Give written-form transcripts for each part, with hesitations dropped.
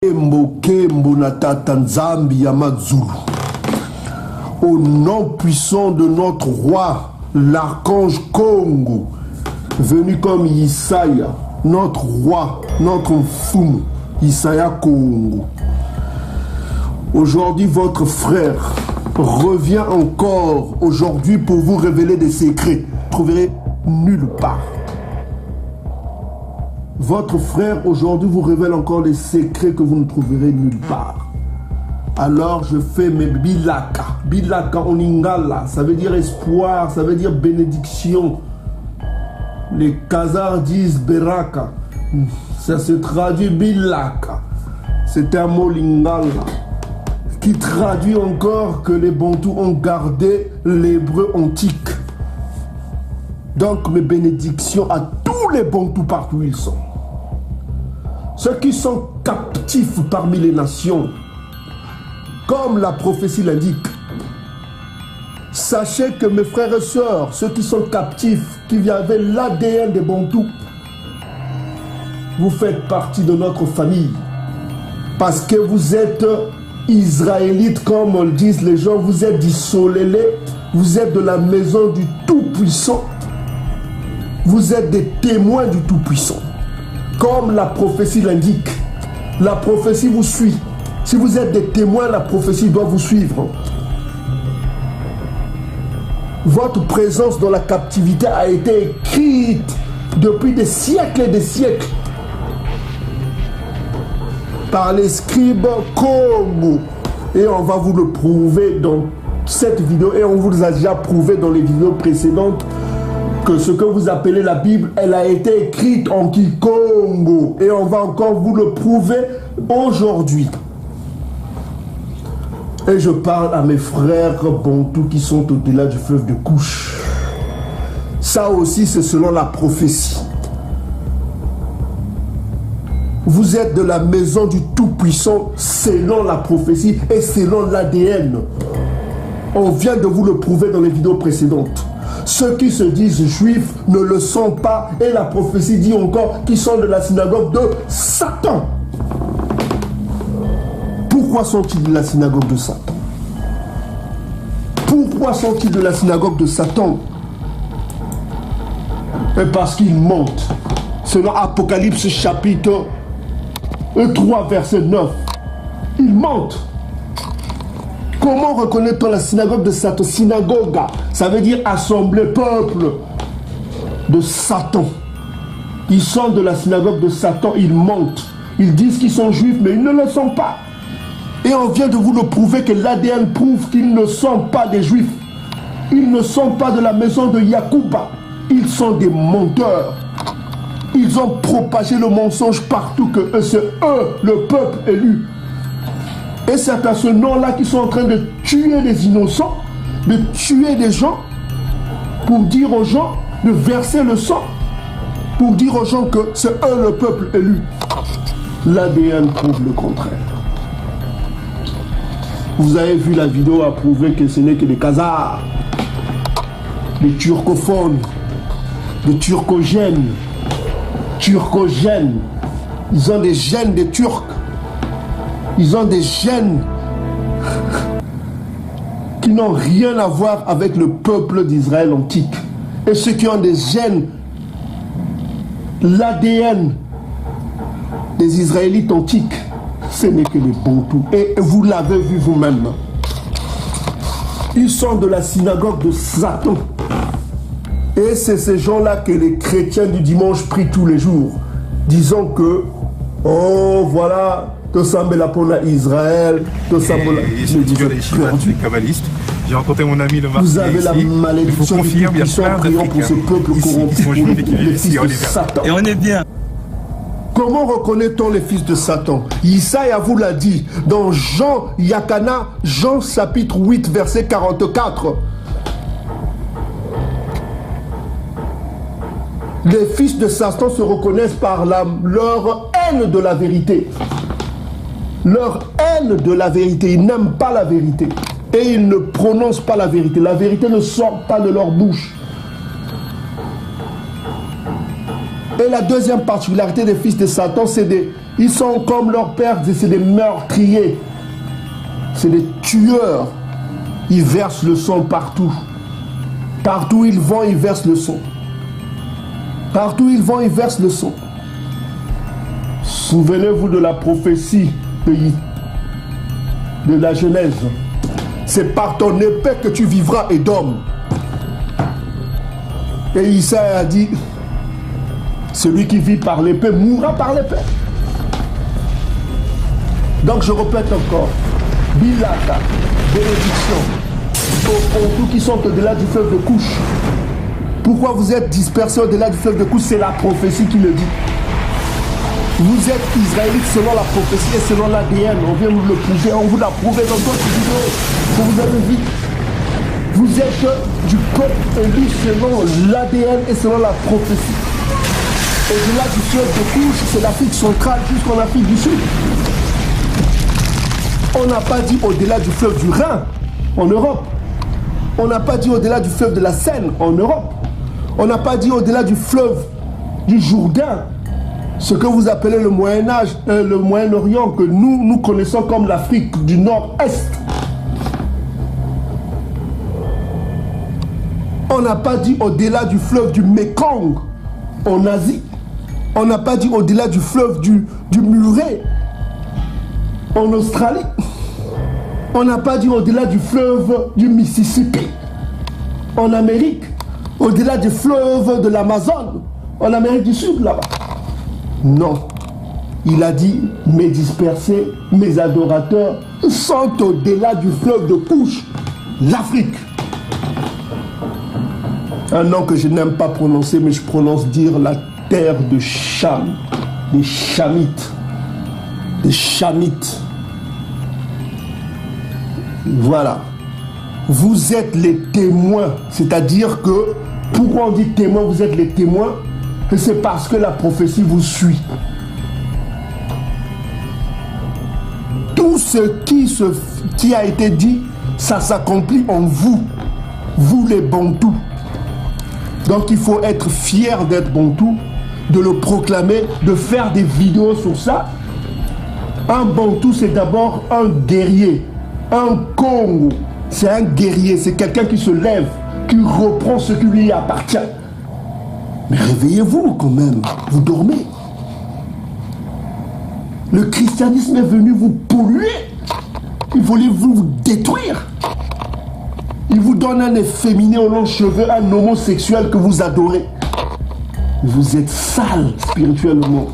Kembo Natata Nzambi Yamazulu. Au nom puissant de notre roi, l'archange Congo, venu comme Isaya, notre roi, notre Mfumu, Isaya Congo. Aujourd'hui, votre frère revient encore aujourd'hui pour vous révéler des secrets. Vous ne trouverez nulle part. Votre frère aujourd'hui vous révèle encore des secrets que vous ne trouverez nulle part. Alors je fais mes bilaka. Bilaka en lingala, ça veut dire espoir, ça veut dire bénédiction. Les Khazars disent beraka. Ça se traduit bilaka. C'est un mot lingala qui traduit encore que les Bantous ont gardé l'hébreu antique. Donc mes bénédictions à tous les Bantous partout où ils sont. Ceux qui sont captifs parmi les nations, comme la prophétie l'indique. Sachez que mes frères et sœurs, ceux qui sont captifs, qui avaient l'ADN des Bantous, vous faites partie de notre famille. Parce que vous êtes israélites, comme le disent les gens, vous êtes d'isolélés, vous êtes de la maison du Tout-Puissant. Vous êtes des témoins du Tout-Puissant. Comme la prophétie l'indique, la prophétie vous suit. Si vous êtes des témoins, la prophétie doit vous suivre. Votre présence dans la captivité a été écrite depuis des siècles et des siècles par les scribes Congo. Et on va vous le prouver dans cette vidéo et on vous a déjà prouvé dans les vidéos précédentes que ce que vous appelez la Bible, elle a été écrite en Kikongo. Et on va encore vous le prouver aujourd'hui. Et je parle à mes frères Bantous qui sont au-delà du fleuve de Couche. Ça aussi, c'est selon la prophétie. Vous êtes de la maison du Tout-Puissant selon la prophétie et selon l'ADN. On vient de vous le prouver dans les vidéos précédentes. Ceux qui se disent juifs ne le sont pas. Et la prophétie dit encore qu'ils sont de la synagogue de Satan. Pourquoi sont-ils de la synagogue de Satan? Pourquoi sont-ils de la synagogue de Satan? Et parce qu'ils mentent. Selon Apocalypse chapitre 3 verset 9. Ils mentent. Comment reconnaît-on la synagogue de Satan? Synagogue, ça veut dire assemblée, peuple de Satan. Ils sont de la synagogue de Satan, ils mentent. Ils disent qu'ils sont juifs, mais ils ne le sont pas. Et on vient de vous le prouver que l'ADN prouve qu'ils ne sont pas des juifs. Ils ne sont pas de la maison de Yacouba. Ils sont des menteurs. Ils ont propagé le mensonge partout que c'est eux, le peuple élu. Et c'est à ce nom-là qu'ils sont en train de tuer des innocents, de tuer des gens, pour dire aux gens, de verser le sang, pour dire aux gens que c'est eux le peuple élu. L'ADN prouve le contraire. Vous avez vu la vidéo à prouver que ce n'est que des Khazars, des turcophones, des turcogènes. Turcogènes. Ils ont des gènes des Turcs. Ils ont des gènes qui n'ont rien à voir avec le peuple d'Israël antique. Et ceux qui ont des gènes, l'ADN des Israélites antiques, ce n'est que les Bantous. Et vous l'avez vu vous-même. Ils sont de la synagogue de Satan. Et c'est ces gens-là que les chrétiens du dimanche prient tous les jours, disant que, oh voilà, tout semble la pour Israël, tout semble la... Les kabbalistes. J'ai rencontré mon ami le Vous avez la malédiction du Tout-Puissant priant pour ce peuple corrompu, pour les fils de Satan. Et on est bien. Comment reconnaît-on les fils de Satan? Isaïe vous l'a dit dans Jean Yakana, Jean chapitre 8, verset 44. Les fils de Satan se reconnaissent par leur haine de la vérité. Leur haine de la vérité. Ils n'aiment pas la vérité. Et ils ne prononcent pas la vérité. La vérité ne sort pas de leur bouche. Et la deuxième particularité des fils de Satan, c'est Ils sont comme leurs pères, c'est des meurtriers. C'est des tueurs. Ils versent le sang partout. Partout où ils vont, ils versent le sang. Partout où ils vont, ils versent le sang. Souvenez-vous de la prophétie de la Genèse. C'est par ton épée que tu vivras, Édom. Et Isaïe a dit, celui qui vit par l'épée mourra par l'épée. Donc je répète encore, Bilata, bénédiction, aux tous qui sont au-delà du fleuve de Couche. Pourquoi vous êtes dispersés au-delà du fleuve de Couche? C'est la prophétie qui le dit. Vous êtes israélites selon la prophétie et selon l'ADN. On vient vous le prouver, on vous l'a prouvé dans d'autres vidéos que vous avez vues. Vous êtes du peuple élu selon l'ADN et selon la prophétie. Au-delà du fleuve de Couche, c'est l'Afrique centrale jusqu'en Afrique du Sud. On n'a pas dit au-delà du fleuve du Rhin, en Europe. On n'a pas dit au-delà du fleuve de la Seine, en Europe. On n'a pas dit au-delà du fleuve du Jourdain, ce que vous appelez le Moyen-Âge, le Moyen-Orient, que nous connaissons comme l'Afrique du Nord-Est. On n'a pas dit au-delà du fleuve du Mekong, en Asie. On n'a pas dit au-delà du fleuve du Murray, en Australie. On n'a pas dit au-delà du fleuve du Mississippi, en Amérique. Au-delà du fleuve de l'Amazone, en Amérique du Sud, là-bas. Non. Il a dit, mes dispersés, mes adorateurs, sont au-delà du fleuve de Couche, l'Afrique. Un nom que je n'aime pas prononcer, mais je prononce dire la terre de Cham, des Chamites. Des Chamites. Voilà. Vous êtes les témoins, c'est-à-dire que, pourquoi on dit témoins, vous êtes les témoins? C'est parce que la prophétie vous suit. Tout ce qui a été dit, ça s'accomplit en vous, vous les Bantous. Donc il faut être fier d'être Bantou, de le proclamer, de faire des vidéos sur ça. Un Bantou, c'est d'abord un guerrier. Un Congo, c'est un guerrier, c'est quelqu'un qui se lève, qui reprend ce qui lui appartient. Mais réveillez-vous quand même, vous dormez. Le christianisme est venu vous polluer. Il voulait vous détruire. Il vous donne un efféminé aux longs cheveux, un homosexuel que vous adorez. Vous êtes sale spirituellement.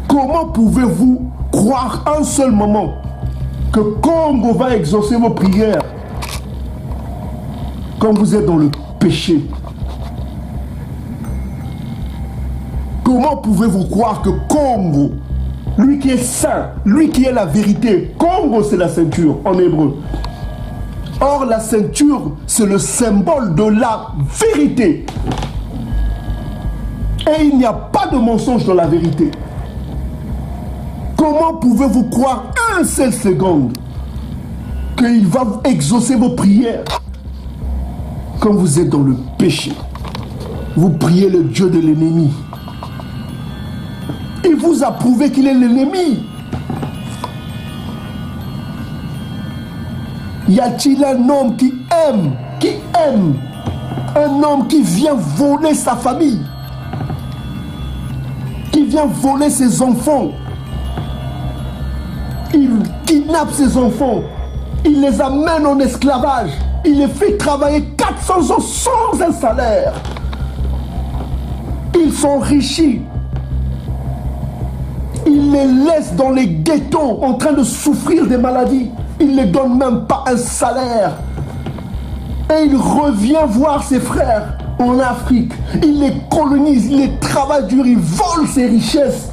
Comment pouvez-vous croire un seul moment que Congo va exaucer vos prières quand vous êtes dans le péché? Comment pouvez-vous croire que Congo, lui qui est saint, lui qui est la vérité, Congo c'est la ceinture en hébreu. Or la ceinture c'est le symbole de la vérité. Et il n'y a pas de mensonge dans la vérité. Comment pouvez-vous croire une seule seconde qu'il va exaucer vos prières quand vous êtes dans le péché? Vous priez le Dieu de l'ennemi. Il vous a prouvé qu'il est l'ennemi. Y a-t-il un homme qui aime, un homme qui vient voler sa famille, qui vient voler ses enfants? Il kidnappe ses enfants, il les amène en esclavage, il les fait travailler 400 ans sans un salaire. Ils s'enrichissent. Il les laisse dans les ghettos en train de souffrir des maladies. Il ne les donne même pas un salaire. Et il revient voir ses frères en Afrique. Il les colonise, il les travaille dur, il vole ses richesses.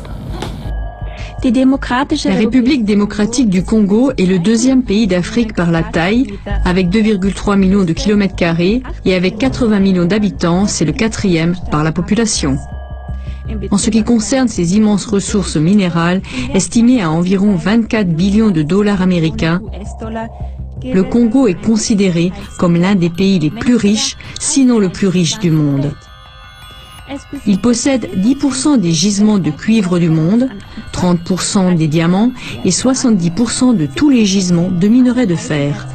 La République démocratique du Congo est le deuxième pays d'Afrique par la taille, avec 2,3 millions de kilomètres carrés, et avec 80 millions d'habitants, c'est le quatrième par la population. En ce qui concerne ses immenses ressources minérales, estimées à environ 24 billions de dollars américains, le Congo est considéré comme l'un des pays les plus riches, sinon le plus riche du monde. Il possède 10% des gisements de cuivre du monde, 30% des diamants et 70% de tous les gisements de minerais de fer.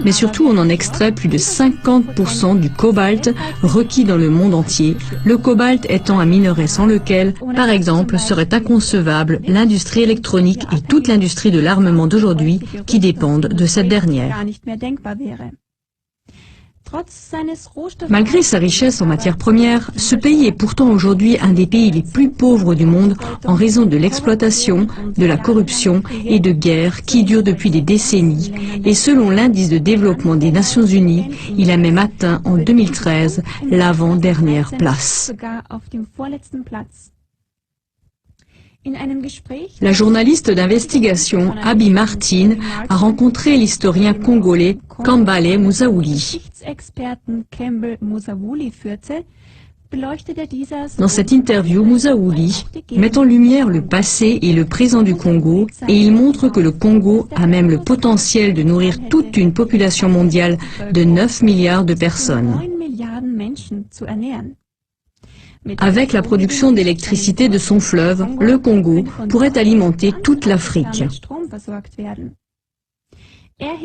Mais surtout, on en extrait plus de 50% du cobalt requis dans le monde entier, le cobalt étant un minerai sans lequel, par exemple, serait inconcevable l'industrie électronique et toute l'industrie de l'armement d'aujourd'hui qui dépendent de cette dernière. Malgré sa richesse en matières premières, ce pays est pourtant aujourd'hui un des pays les plus pauvres du monde en raison de l'exploitation, de la corruption et de guerres qui durent depuis des décennies. Et selon l'indice de développement des Nations Unies, il a même atteint en 2013 l'avant-dernière place. La journaliste d'investigation Abby Martin a rencontré l'historien congolais Kambale Musaouli. Dans cette interview, Musaouli met en lumière le passé et le présent du Congo et il montre que le Congo a même le potentiel de nourrir toute une population mondiale de 9 milliards de personnes. Avec la production d'électricité de son fleuve, le Congo pourrait alimenter toute l'Afrique.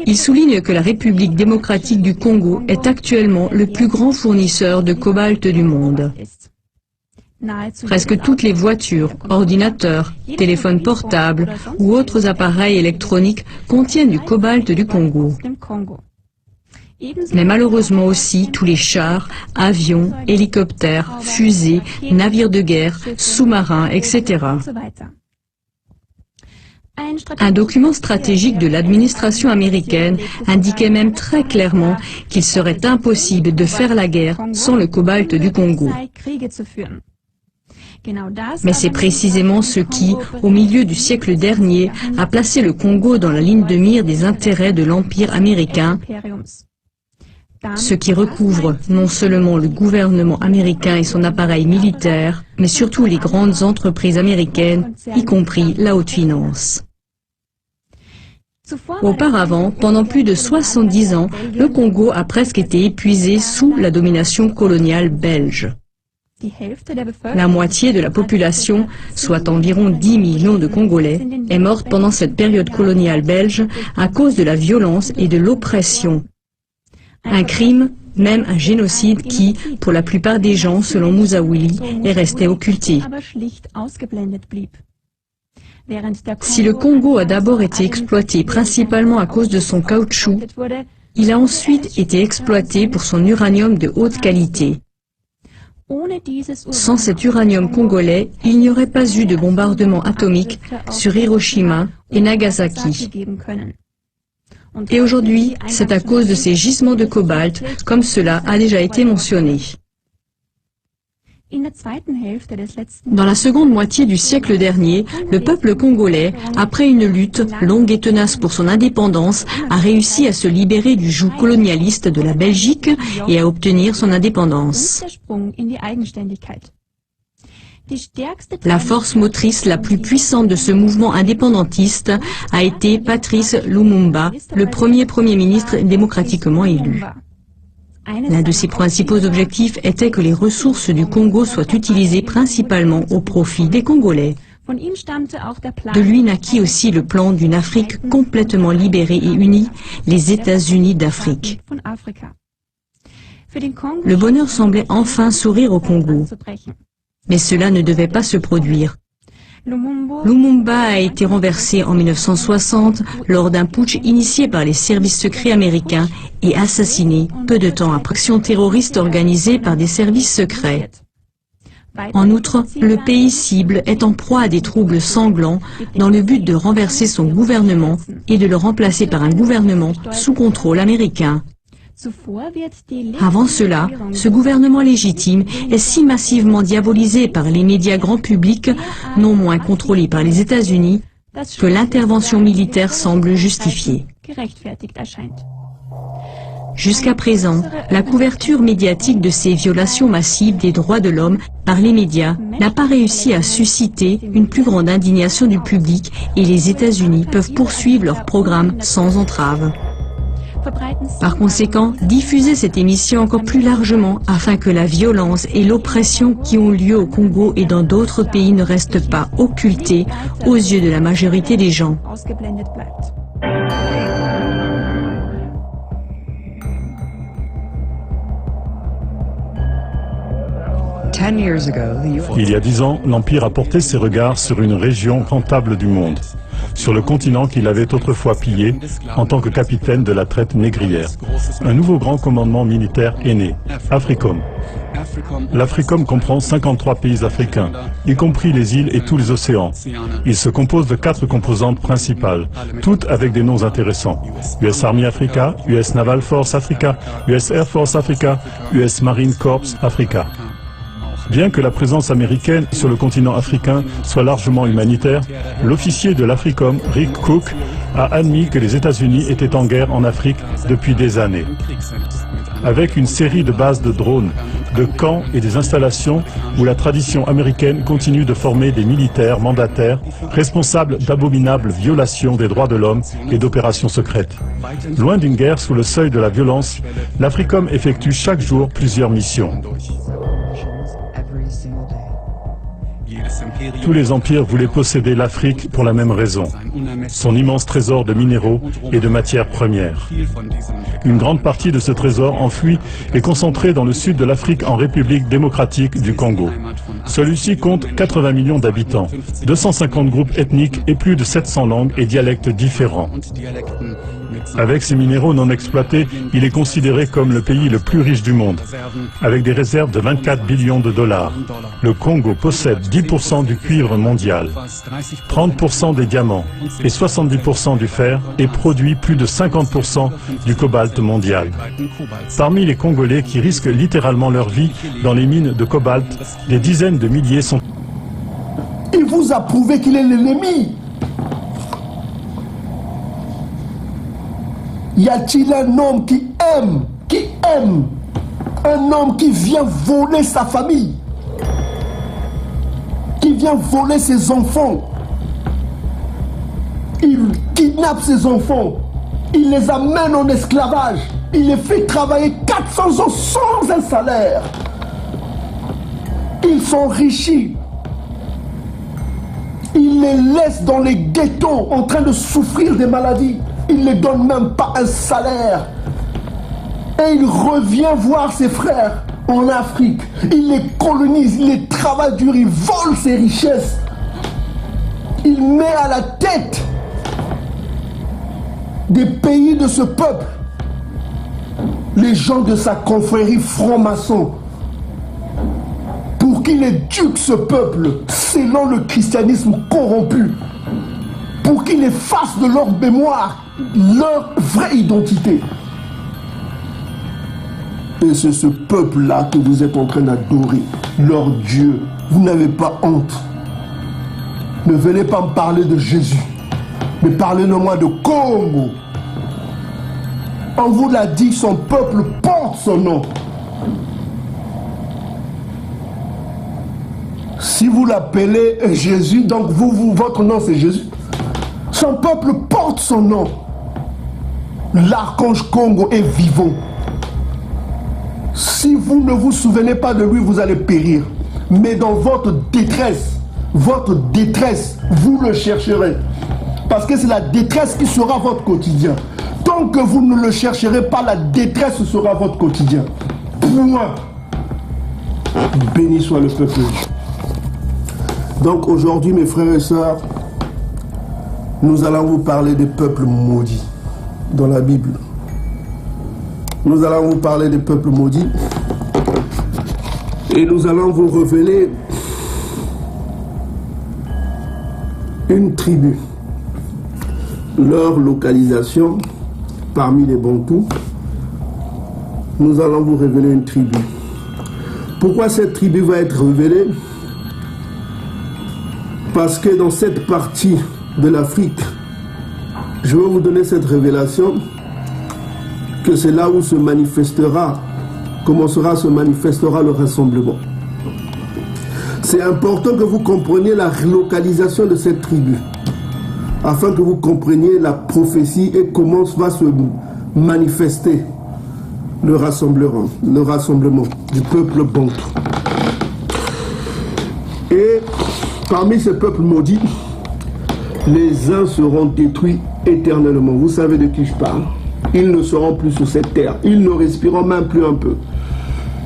Il souligne que la République démocratique du Congo est actuellement le plus grand fournisseur de cobalt du monde. Presque toutes les voitures, ordinateurs, téléphones portables ou autres appareils électroniques contiennent du cobalt du Congo. Mais malheureusement aussi tous les chars, avions, hélicoptères, fusées, navires de guerre, sous-marins, etc. Un document stratégique de l'administration américaine indiquait même très clairement qu'il serait impossible de faire la guerre sans le cobalt du Congo. Mais c'est précisément ce qui, au milieu du siècle dernier, a placé le Congo dans la ligne de mire des intérêts de l'Empire américain, ce qui recouvre non seulement le gouvernement américain et son appareil militaire, mais surtout les grandes entreprises américaines, y compris la haute finance. Auparavant, pendant plus de 70 ans, le Congo a presque été épuisé sous la domination coloniale belge. La moitié de la population, soit environ 10 millions de Congolais, est morte pendant cette période coloniale belge à cause de la violence et de l'oppression. Un crime, même un génocide qui, pour la plupart des gens, selon Musaouli, est resté occulté. Si le Congo a d'abord été exploité principalement à cause de son caoutchouc, il a ensuite été exploité pour son uranium de haute qualité. Sans cet uranium congolais, il n'y aurait pas eu de bombardement atomique sur Hiroshima et Nagasaki. Et aujourd'hui, c'est à cause de ces gisements de cobalt, comme cela a déjà été mentionné. Dans la seconde moitié du siècle dernier, le peuple congolais, après une lutte longue et tenace pour son indépendance, a réussi à se libérer du joug colonialiste de la Belgique et à obtenir son indépendance. La force motrice la plus puissante de ce mouvement indépendantiste a été Patrice Lumumba, le premier Premier ministre démocratiquement élu. L'un de ses principaux objectifs était que les ressources du Congo soient utilisées principalement au profit des Congolais. De lui naquit aussi le plan d'une Afrique complètement libérée et unie, les États-Unis d'Afrique. Le bonheur semblait enfin sourire au Congo. Mais cela ne devait pas se produire. Lumumba a été renversé en 1960 lors d'un putsch initié par les services secrets américains et assassiné peu de temps après action terroriste organisée par des services secrets. En outre, le pays cible est en proie à des troubles sanglants dans le but de renverser son gouvernement et de le remplacer par un gouvernement sous contrôle américain. Avant cela, ce gouvernement légitime est si massivement diabolisé par les médias grand public, non moins contrôlés par les États-Unis, que l'intervention militaire semble justifiée. Jusqu'à présent, la couverture médiatique de ces violations massives des droits de l'homme par les médias n'a pas réussi à susciter une plus grande indignation du public et les États-Unis peuvent poursuivre leur programme sans entrave. Par conséquent, diffusez cette émission encore plus largement afin que la violence et l'oppression qui ont lieu au Congo et dans d'autres pays ne restent pas occultées aux yeux de la majorité des gens. Il y a 10 ans, l'Empire a porté ses regards sur une région rentable du monde, sur le continent qu'il avait autrefois pillé en tant que capitaine de la traite négrière. Un nouveau grand commandement militaire est né, AFRICOM. L'AFRICOM comprend 53 pays africains, y compris les îles et tous les océans. Il se compose de 4 composantes principales, toutes avec des noms intéressants. US Army Africa, US Naval Force Africa, US Air Force Africa, US Marine Corps Africa. Bien que la présence américaine sur le continent africain soit largement humanitaire, l'officier de l'AFRICOM, Rick Cook, a admis que les États-Unis étaient en guerre en Afrique depuis des années. Avec une série de bases de drones, de camps et des installations où la tradition américaine continue de former des militaires mandataires responsables d'abominables violations des droits de l'homme et d'opérations secrètes. Loin d'une guerre sous le seuil de la violence, l'AFRICOM effectue chaque jour plusieurs missions. Tous les empires voulaient posséder l'Afrique pour la même raison, son immense trésor de minéraux et de matières premières. Une grande partie de ce trésor enfoui est concentrée dans le sud de l'Afrique en République démocratique du Congo. Celui-ci compte 80 millions d'habitants, 250 groupes ethniques et plus de 700 langues et dialectes différents. Avec ses minéraux non exploités, il est considéré comme le pays le plus riche du monde, avec des réserves de 24 billions de dollars. Le Congo possède 10% du cuivre mondial, 30% des diamants et 70% du fer et produit plus de 50% du cobalt mondial. Parmi les Congolais qui risquent littéralement leur vie dans les mines de cobalt, des dizaines de milliers sont... Il vous a prouvé qu'il est l'ennemi. Y a-t-il un homme qui aime, un homme qui vient voler sa famille, qui vient voler ses enfants, il kidnappe ses enfants, il les amène en esclavage, il les fait travailler 400 ans sans un salaire, il s'enrichit, il les laisse dans les ghettos en train de souffrir des maladies. Il ne donne même pas un salaire. Et il revient voir ses frères en Afrique. Il les colonise, il les travaille dur, il vole ses richesses. Il met à la tête des pays de ce peuple les gens de sa confrérie franc-maçon pour qu'il éduque ce peuple selon le christianisme corrompu, pour qu'il efface de leur mémoire leur vraie identité. Et c'est ce peuple-là que vous êtes en train d'adorer, leur Dieu. Vous n'avez pas honte. Ne venez pas me parler de Jésus, mais parlez-moi de Congo. On vous l'a dit, son peuple porte son nom. Si vous l'appelez Jésus, donc votre nom c'est Jésus. Son peuple porte son nom. L'archange Congo est vivant. Si vous ne vous souvenez pas de lui, vous allez périr. Mais dans votre détresse, vous le chercherez. Parce que c'est la détresse qui sera votre quotidien. Tant que vous ne le chercherez pas, la détresse sera votre quotidien. Point. Béni soit le peuple. Donc aujourd'hui, mes frères et sœurs, nous allons vous parler des peuples maudits dans la Bible. Nous allons vous parler des peuples maudits et nous allons vous révéler une tribu, leur localisation parmi les Bantous. Nous allons vous révéler une tribu. Pourquoi cette tribu va être révélée? Parce que dans cette partie de l'Afrique, je vais vous donner cette révélation, que c'est là où se manifestera, le rassemblement. C'est important que vous compreniez la localisation de cette tribu, afin que vous compreniez la prophétie et comment va se manifester le rassemblement du peuple bantou. Et parmi ces peuples maudits, les uns seront détruits éternellement. Vous savez de qui je parle. Ils ne seront plus sur cette terre. Ils ne respireront même plus un peu.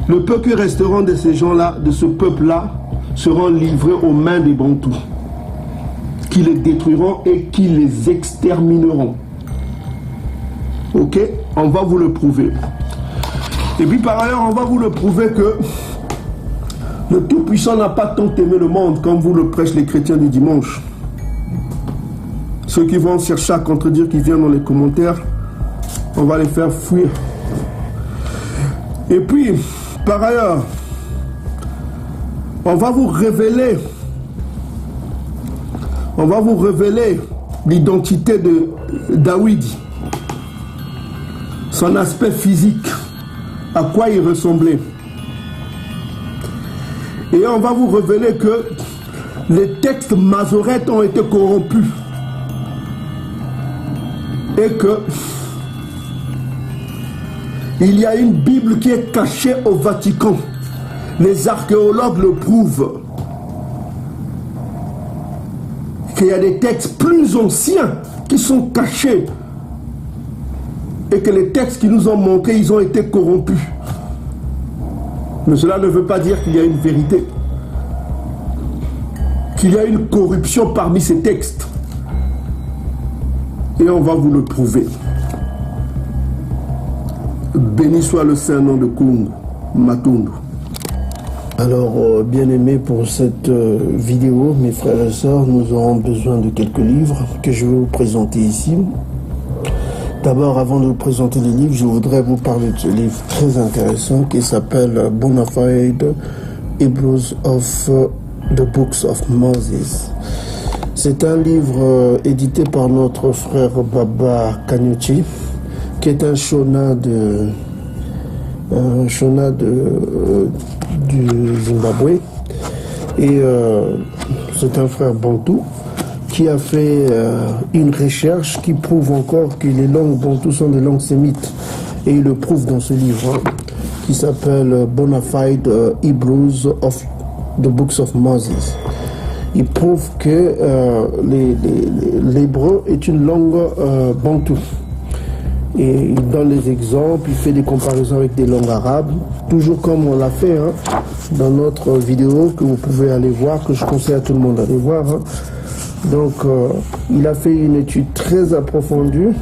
Le peu qui resteront de ces gens-là, de ce peuple-là, seront livrés aux mains des Bantous, qui les détruiront et qui les extermineront. Ok? On va vous le prouver. Et puis par ailleurs, on va vous le prouver que le Tout-Puissant n'a pas tant aimé le monde comme vous le prêchent les chrétiens du dimanche. Ceux qui vont chercher à contredire, qui viennent dans les commentaires, on va les faire fuir. Et puis, par ailleurs, on va vous révéler l'identité de David, son aspect physique, à quoi il ressemblait. Et on va vous révéler que les textes masorétes ont été corrompus. Et que il y a une Bible qui est cachée au Vatican. Les archéologues le prouvent. Qu'il y a des textes plus anciens qui sont cachés. Et que les textes qui nous ont manqué, ils ont été corrompus. Mais cela ne veut pas dire qu'il y a une vérité. Qu'il y a une corruption parmi ces textes. Et on va vous le prouver. Béni soit le Saint-Nom de Congo, Matundu. Alors, bien aimé, pour cette vidéo, mes frères et sœurs, nous aurons besoin de quelques livres que je vais vous présenter ici. D'abord, avant de vous présenter les livres, je voudrais vous parler de ce livre très intéressant qui s'appelle Bonafide Hebrews of the Books of Moses. C'est un livre édité par notre frère Baba Kanyuchi, qui est un Shona du Zimbabwe. Et c'est un frère bantou qui a fait une recherche qui prouve encore que les langues bantoues sont des langues sémites. Et il le prouve dans ce livre qui s'appelle Bonafide Hebrews of the Books of Moses. Il prouve que l'hébreu est une langue bantoue. Et il donne des exemples, il fait des comparaisons avec des langues arabes, toujours comme on l'a fait dans notre vidéo que vous pouvez aller voir, que je conseille à tout le monde d'aller voir. Donc, il a fait une étude très approfondie.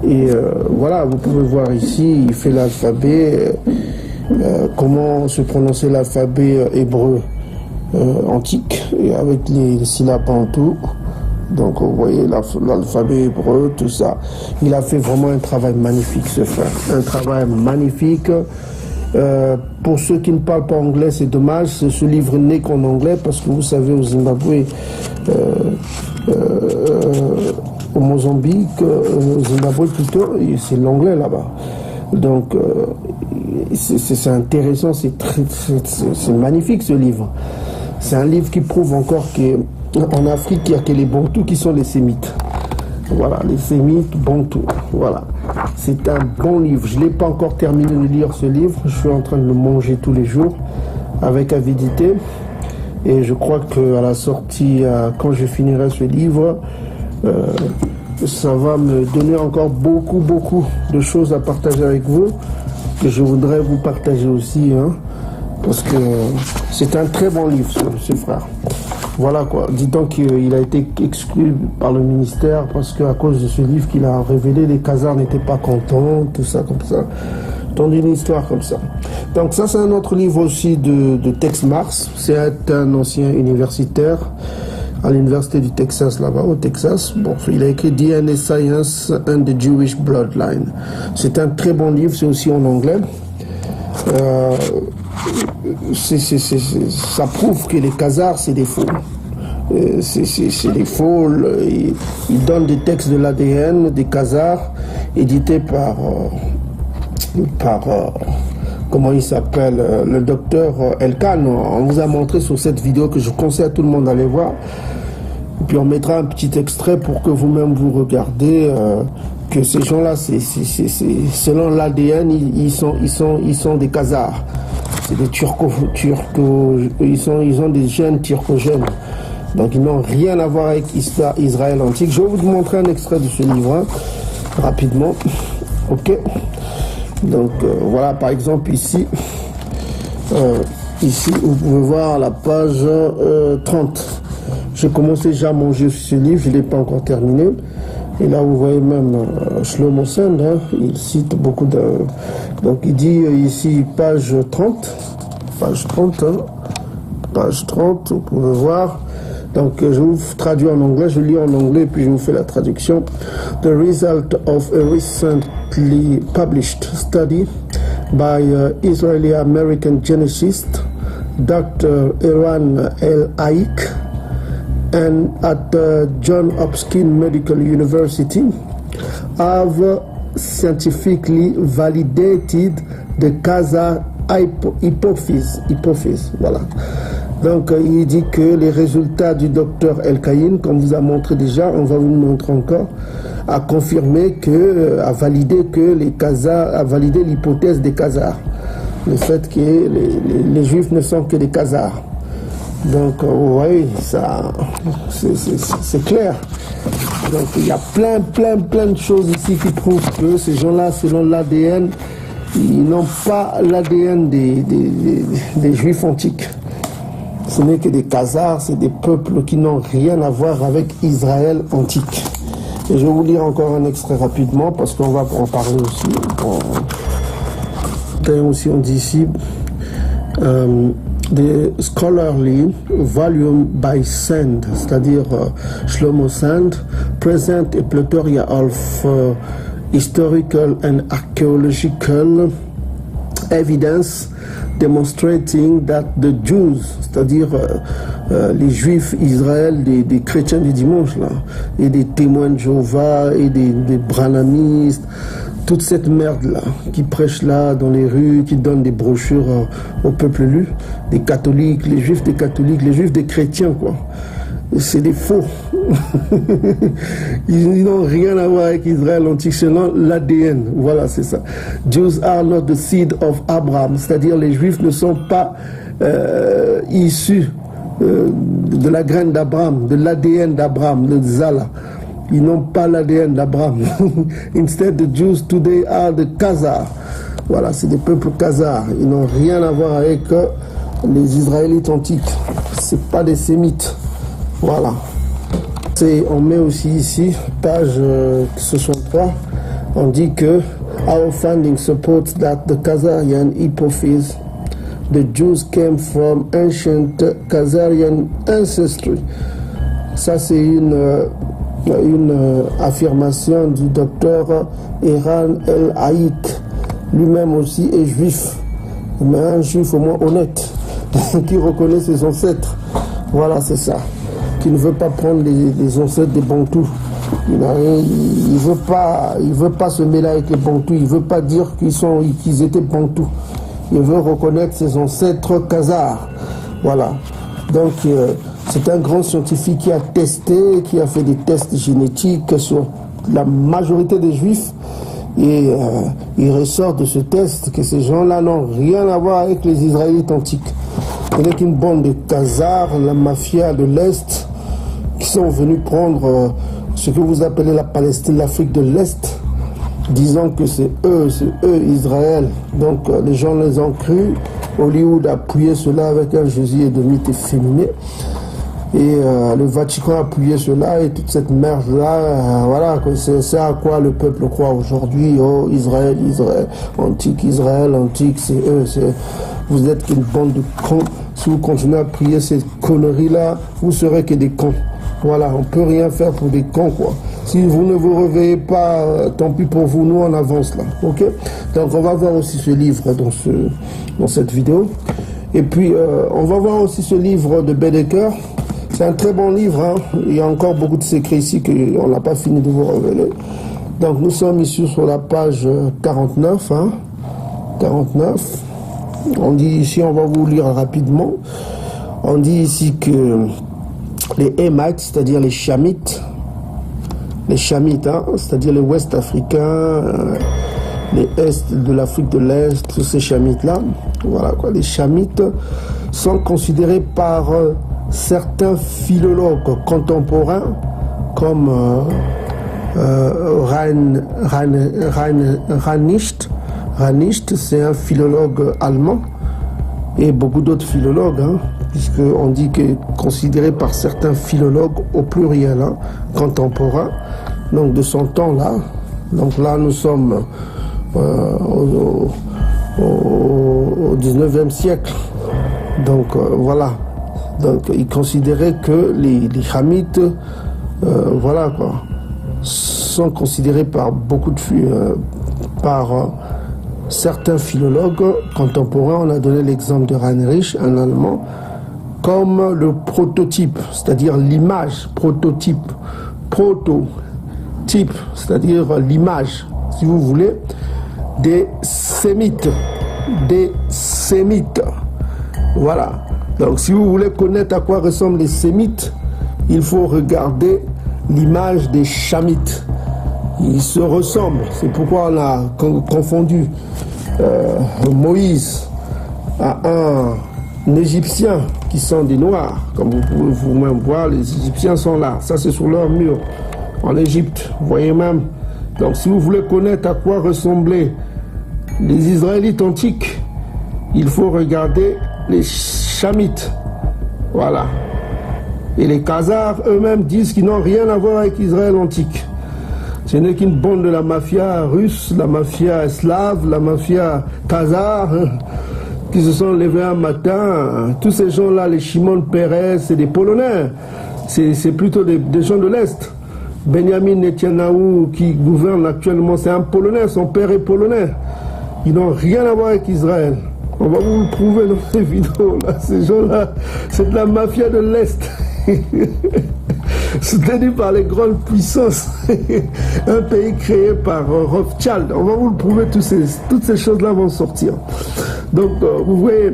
Et voilà, vous pouvez voir ici, il fait l'alphabet, comment se prononcer l'alphabet hébreu antique, et avec les syllabes bantoues. Donc vous voyez l'alphabet hébreu, tout ça. Il a fait vraiment un travail magnifique, ce frère. Un travail magnifique. Pour ceux qui ne parlent pas anglais, c'est dommage. Ce livre n'est qu'en anglais parce que vous savez, au Zimbabwe, au Mozambique, au Zimbabwe plutôt, c'est l'anglais là-bas. Donc c'est intéressant, c'est magnifique ce livre. C'est un livre qui prouve encore qu'en Afrique, il n'y a que les Bantous qui sont les Sémites. Voilà, les Sémites, Bantous. Voilà. C'est un bon livre. Je ne l'ai pas encore terminé de lire ce livre. Je suis en train de le manger tous les jours avec avidité. Et je crois qu'à la sortie, quand je finirai ce livre, ça va me donner encore beaucoup de choses à partager avec vous, que je voudrais vous partager aussi, parce que c'est un très bon livre, ce frère. Voilà quoi, dis donc qu'il a été exclu par le ministère parce qu'à cause de ce livre qu'il a révélé, les Khazars n'étaient pas contents, tout ça comme ça. Donc une histoire comme ça. Donc ça c'est un autre livre aussi de Tex Mars, c'est un ancien universitaire à l'université du Texas là-bas, au Texas. Bon, il a écrit DNA Science and the Jewish Bloodline. C'est un très bon livre, c'est aussi en anglais. Ça prouve que les Khazars c'est des faux. C'est des faux. Ils donnent des textes de l'ADN des Khazars édités par comment il s'appelle, le docteur Elkan. On vous a montré sur cette vidéo que je conseille à tout le monde d'aller voir. Et puis on mettra un petit extrait pour que vous-même vous regardez que que ces gens-là, selon l'ADN, ils sont des Khazars. C'est des ils ont des gènes turcogènes. Donc ils n'ont rien à voir avec Israël antique. Je vais vous montrer un extrait de ce livre, hein, rapidement. Ok. Donc voilà, par exemple ici, vous pouvez voir la page 30. J'ai commencé déjà à manger ce livre, je ne l'ai pas encore terminé. Et là, vous voyez même Shlomo Sand, hein, il cite beaucoup de... Donc, il dit ici, page 30. Page 30, hein, page 30, vous pouvez voir. Donc, je vous traduis en anglais, je lis en anglais, puis je vous fais la traduction. The result of a recently published study by Israeli-American geneticist Dr. Eran El-Aik and at Johns Hopkins Medical University have scientifically validated the Khazar hypothesis. Voilà. Donc il dit que les résultats du docteur El-Kaïn, comme vous a montré déjà, on va vous le montrer encore, a confirmé que, a validé que les Khazars, a validé l'hypothèse des Khazars, le fait que les Juifs ne sont que des Khazars. Donc, vous voyez, ça, c'est clair. Donc, il y a plein de choses ici qui prouvent que ces gens-là, selon l'ADN, ils n'ont pas l'ADN des Juifs antiques. Ce n'est que des Khazars, c'est des peuples qui n'ont rien à voir avec Israël antique. Et je vais vous lire encore un extrait rapidement, parce qu'on va en parler aussi. Aussi, on dit ici... the scholarly volume by Sand, c'est-à-dire Shlomo Sand, present a plethora of historical and archaeological evidence demonstrating that the Jews, c'est-à-dire les Juifs Israël, des chrétiens du dimanche, là, et des témoins de Jéhovah, et des branhamistes, toute cette merde-là, qui prêche là dans les rues, qui donne des brochures au peuple lu, des catholiques, les juifs des catholiques, les juifs des chrétiens, quoi. C'est des faux. Ils n'ont rien à voir avec Israël antique, selon l'ADN. Voilà, c'est ça. Jews are not the seed of Abraham, c'est-à-dire les juifs ne sont pas issus de la graine d'Abraham, de l'ADN d'Abraham, de Zala. Ils n'ont pas l'ADN d'Abraham. Instead, the Jews today are the Khazars. Voilà, c'est des peuples Khazars. Ils n'ont rien à voir avec les Israélites antiques. C'est pas des Sémites. Voilà. On met aussi ici, page 63, on dit que our finding supports that the Khazarian hypothesis, the Jews came from ancient Khazarian ancestry. Ça, c'est une affirmation du docteur Eran El-Aik. Lui-même aussi est juif, mais un juif au moins honnête, qui reconnaît ses ancêtres. Voilà, c'est ça. Qui ne veut pas prendre les ancêtres des Bantous. Il veut pas se mêler avec les Bantous. Il veut pas dire qu'ils étaient Bantous. Il veut reconnaître ses ancêtres Khazars. Voilà. Donc, c'est un grand scientifique qui a testé, qui a fait des tests génétiques sur la majorité des Juifs. Et il ressort de ce test que ces gens-là n'ont rien à voir avec les Israélites antiques. Ce n'est qu'une bande de Khazars, la mafia de l'Est, qui sont venus prendre ce que vous appelez la Palestine, l'Afrique de l'Est, disant que c'est eux Israël. Donc les gens les ont cru. Hollywood a appuyé cela avec un Jésus et de mythes efféminés. Et le Vatican a appuyé cela et toute cette merde-là, voilà, c'est à quoi le peuple croit aujourd'hui. Oh, Israël antique, c'est eux, vous êtes qu'une bande de cons. Si vous continuez à prier ces conneries-là, vous serez que des cons. Voilà, on peut rien faire pour des cons, quoi. Si vous ne vous réveillez pas, tant pis pour vous, nous on avance là, ok? Donc on va voir aussi ce livre dans cette vidéo. Et puis on va voir aussi ce livre de Baedeker. C'est un très bon livre, hein. Il y a encore beaucoup de secrets ici qu'on n'a pas fini de vous révéler. Donc nous sommes ici sur la page 49, hein. 49. On dit ici, on va vous lire rapidement. On dit ici que les Hémites, c'est-à-dire les Chamites, les Chamites, hein, c'est-à-dire les Ouest africains, les Est de l'Afrique de l'Est, tous ces Chamites-là. Voilà quoi, les Chamites sont considérés par certains philologues contemporains comme Ranicht. Ranicht, c'est un philologue allemand, et beaucoup d'autres philologues, hein, puisqu'on dit que considéré par certains philologues au pluriel, hein, contemporains, donc de son temps-là. Donc là, nous sommes au 19e siècle. Donc voilà. Donc il considérait que les Chamites, voilà quoi, sont considérés par beaucoup de certains philologues contemporains. On a donné l'exemple de Heinrich, un Allemand, comme le prototype, c'est-à-dire l'image, prototype, c'est-à-dire l'image, si vous voulez, des Sémites. Voilà. Donc si vous voulez connaître à quoi ressemblent les Sémites, il faut regarder l'image des Chamites. Ils se ressemblent. C'est pourquoi on a confondu Moïse à un Égyptien qui sont des Noirs. Comme vous pouvez vous-même voir, les Égyptiens sont là. Ça, c'est sur leur mur en Égypte. Vous voyez même. Donc si vous voulez connaître à quoi ressemblaient les Israélites antiques, il faut regarder les Chamites. Voilà. Et les Khazars eux-mêmes disent qu'ils n'ont rien à voir avec Israël antique. Ce n'est qu'une bande de la mafia russe, la mafia slave, la mafia khazare, qui se sont levés un matin. Tous ces gens-là, les Shimon Peres, c'est des Polonais. C'est plutôt des gens de l'Est. Benjamin Netanyahu, qui gouverne actuellement, c'est un Polonais. Son père est polonais. Ils n'ont rien à voir avec Israël. On va vous le prouver dans ces vidéos-là. Ces gens-là, c'est de la mafia de l'Est. Soutenu par les grandes puissances. Un pays créé par Rothschild. On va vous le prouver, toutes ces choses-là vont sortir. Donc, vous voyez,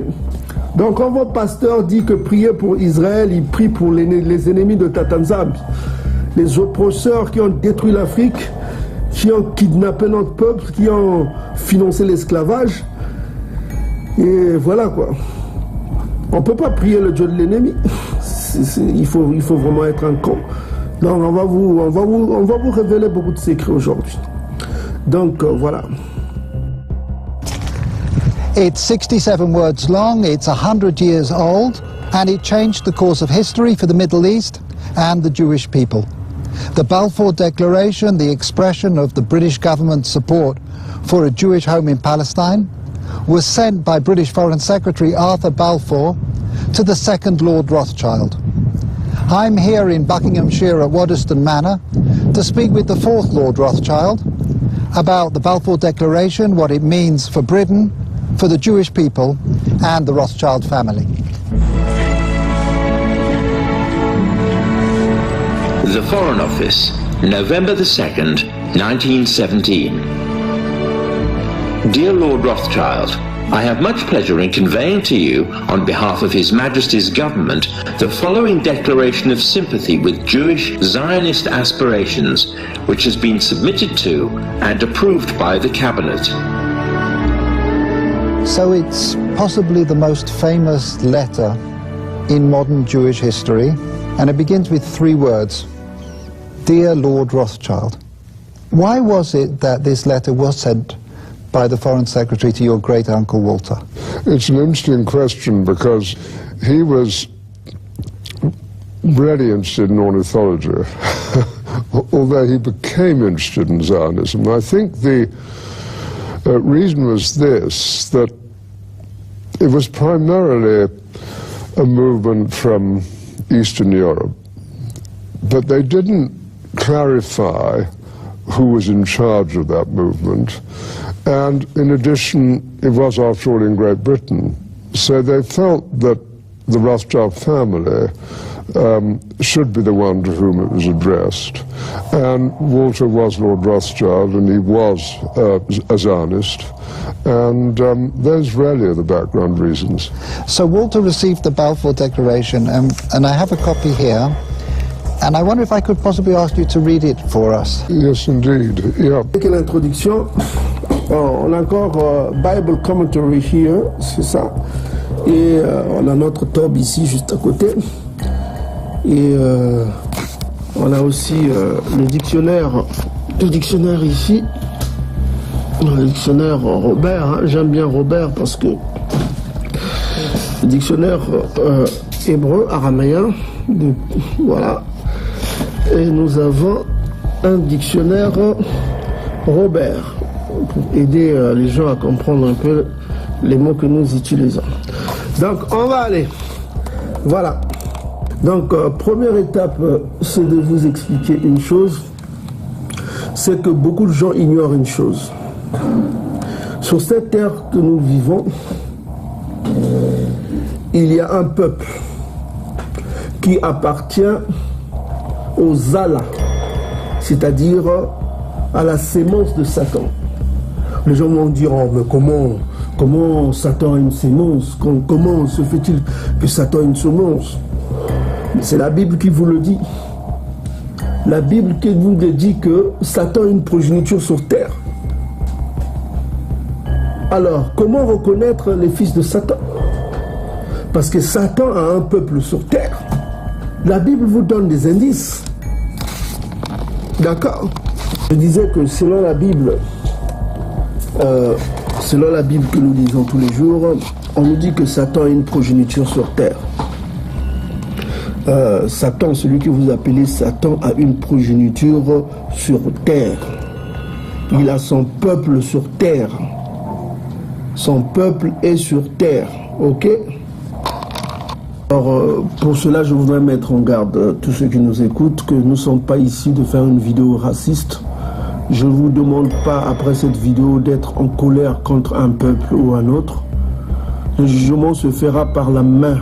donc quand votre pasteur dit que prier pour Israël, il prie pour les ennemis de Tatanzambi, les oppresseurs qui ont détruit l'Afrique, qui ont kidnappé notre peuple, qui ont financé l'esclavage. Et voilà quoi. On ne peut pas prier le Dieu de l'ennemi. Il faut vraiment être un con. Donc on va vous révéler beaucoup de secrets aujourd'hui. Donc voilà. It's 67 words long, it's 100 years old, and it changed the course of history for the Middle East and the Jewish people. The Balfour Declaration, the expression of the British government's support for a Jewish home in Palestine, was sent by British Foreign Secretary Arthur Balfour to the second Lord Rothschild. I'm here in Buckinghamshire at Waddesdon Manor to speak with the fourth Lord Rothschild about the Balfour Declaration, what it means for Britain, for the Jewish people and the Rothschild family. The Foreign Office, November the 2nd, 1917. Dear Lord Rothschild, I have much pleasure in conveying to you, on behalf of His Majesty's government, the following declaration of sympathy with Jewish Zionist aspirations, which has been submitted to and approved by the Cabinet. So it's possibly the most famous letter in modern Jewish history, and it begins with 3 words. Dear Lord Rothschild. Why was it that this letter was sent by the Foreign Secretary to your great-uncle Walter? It's an interesting question because he was really interested in ornithology, although he became interested in Zionism. I think the reason was this, that it was primarily a movement from Eastern Europe, but they didn't clarify who was in charge of that movement. And in addition, it was after all in Great Britain. So they felt that the Rothschild family should be the one to whom it was addressed. And Walter was Lord Rothschild, and he was a Zionist. And those really are the background reasons. So Walter received the Balfour Declaration, and I have a copy here. And I wonder if I could possibly ask you to read it for us. Yes, indeed. Yeah. Avec l'introduction, on a encore Bible Commentary here, c'est ça. Et on a notre Tob ici, juste à côté. Et on a aussi le dictionnaire ici. Le dictionnaire Robert, hein. J'aime bien Robert parce que le dictionnaire hébreu, araméen, voilà. Et nous avons un dictionnaire Robert pour aider les gens à comprendre un peu les mots que nous utilisons. Donc on va aller. Voilà. Donc première étape, c'est de vous expliquer une chose. C'est que beaucoup de gens ignorent une chose. Sur cette terre que nous vivons, il y a un peuple qui appartient aux Allahs, c'est-à-dire à la sémence de Satan. Les gens vont dire, oh, mais comment Satan a une sémence? Comment se fait-il que Satan a une sémence? C'est la Bible qui vous le dit. La Bible qui vous dit que Satan a une progéniture sur terre. Alors, comment reconnaître les fils de Satan? Parce que Satan a un peuple sur terre. La Bible vous donne des indices. D'accord? Je disais que selon la Bible que nous lisons tous les jours, on nous dit que Satan a une progéniture sur terre. Satan, celui que vous appelez Satan, a une progéniture sur terre. Il a son peuple sur terre. Son peuple est sur terre. Ok? Alors, pour cela, je voudrais mettre en garde tous ceux qui nous écoutent que nous ne sommes pas ici de faire une vidéo raciste. Je ne vous demande pas, après cette vidéo, d'être en colère contre un peuple ou un autre. Le jugement se fera par la main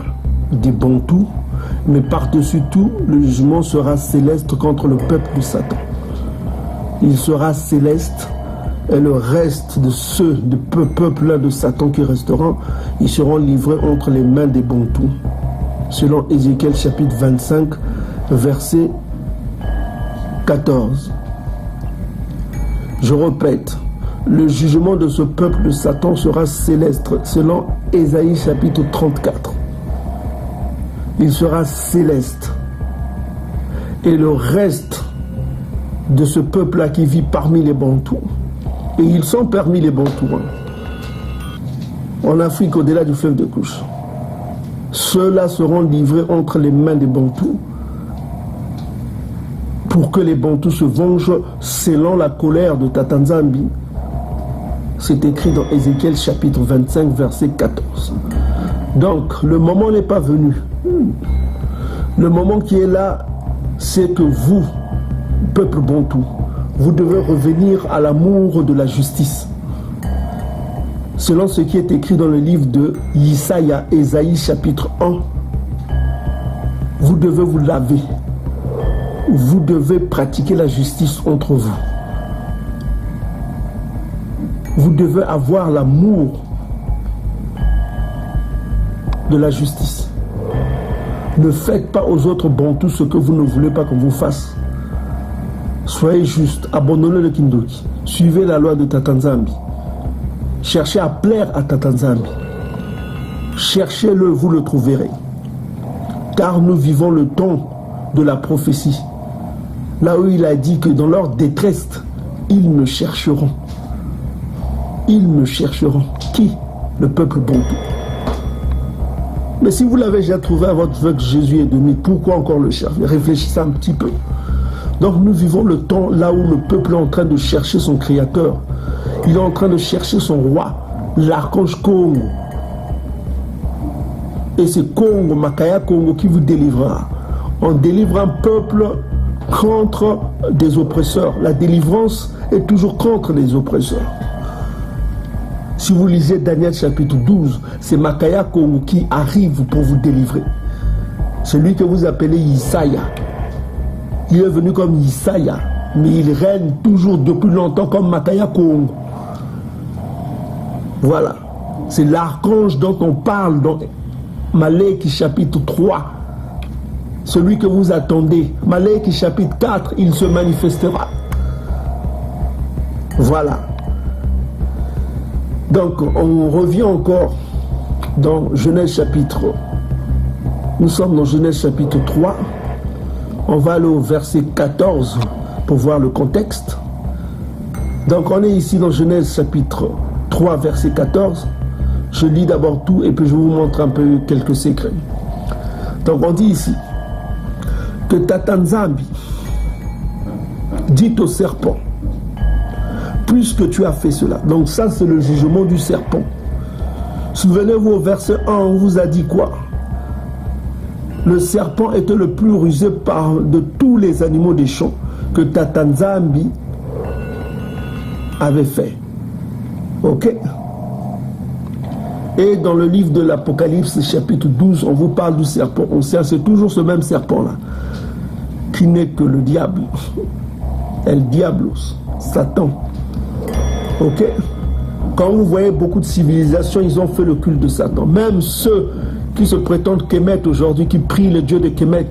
des Bantous, mais par-dessus tout, le jugement sera céleste contre le peuple de Satan. Il sera céleste. Et le reste de ceux, de peuple-là de Satan qui resteront, ils seront livrés entre les mains des Bantous. Selon Ézéchiel chapitre 25, verset 14. Je répète, le jugement de ce peuple de Satan sera céleste, selon Ésaïe chapitre 34. Il sera céleste. Et le reste de ce peuple-là qui vit parmi les Bantous, et ils sont parmi les Bantous, en Afrique, au-delà du fleuve de Couche. Ceux-là seront livrés entre les mains des Bantous pour que les Bantous se vengent selon la colère de Tatanzambi. C'est écrit dans Ézéchiel chapitre 25, verset 14. Donc, le moment n'est pas venu. Le moment qui est là, c'est que vous, peuple Bantou, vous devez revenir à l'amour de la justice. Selon ce qui est écrit dans le livre de Isaïa, Ésaïe chapitre 1, vous devez vous laver. Vous devez pratiquer la justice entre vous. Vous devez avoir l'amour de la justice. Ne faites pas aux autres Bantous ce que vous ne voulez pas qu'on vous fasse. Soyez juste, abandonnez le Kindoki. Suivez la loi de Tatanzambi. Cherchez à plaire à Tatanzambi. Cherchez-le, vous le trouverez. Car nous vivons le temps de la prophétie. Là où il a dit que dans leur détresse, ils me chercheront. Ils me chercheront. Qui? Le peuple Bantou. Mais si vous l'avez déjà trouvé à votre vœu que Jésus est demi, pourquoi encore le chercher? Réfléchissez un petit peu. Donc nous vivons le temps là où le peuple est en train de chercher son créateur. Il est en train de chercher son roi, l'archange Congo. Et c'est Congo, Makaya Congo, qui vous délivrera. On délivre un peuple contre des oppresseurs. La délivrance est toujours contre les oppresseurs. Si vous lisez Daniel chapitre 12, c'est Makaya Congo qui arrive pour vous délivrer. Celui que vous appelez Isaïa. Il est venu comme Isaïa, mais il règne toujours depuis longtemps comme Makaya Congo. Voilà. C'est l'archange dont on parle dans Maléki chapitre 3. celui que vous attendez. Malachi chapitre 4, il se manifestera. Voilà. Donc, on revient encore dans Genèse chapitre. Nous sommes dans Genèse chapitre 3. On va aller au verset 14 pour voir le contexte. Donc, on est ici dans Genèse chapitre 3, verset 14. Je lis d'abord tout et puis je vous montre un peu quelques secrets. Donc, on dit ici que Tata Nzambi dit au serpent, puisque tu as fait cela. Donc ça, c'est le jugement du serpent. Souvenez-vous, au verset 1, on vous a dit quoi? Le serpent était le plus rusé de tous les animaux des champs que Tata Nzambi avait fait. Ok? Et dans le livre de l'Apocalypse, chapitre 12, on vous parle du serpent. On sait, c'est toujours ce même serpent-là, qui n'est que le diable. El Diablos, Satan. Ok? Quand vous voyez beaucoup de civilisations, ils ont fait le culte de Satan. Même ceux qui se prétendent Kemet aujourd'hui, qui prient le dieu de Kemet.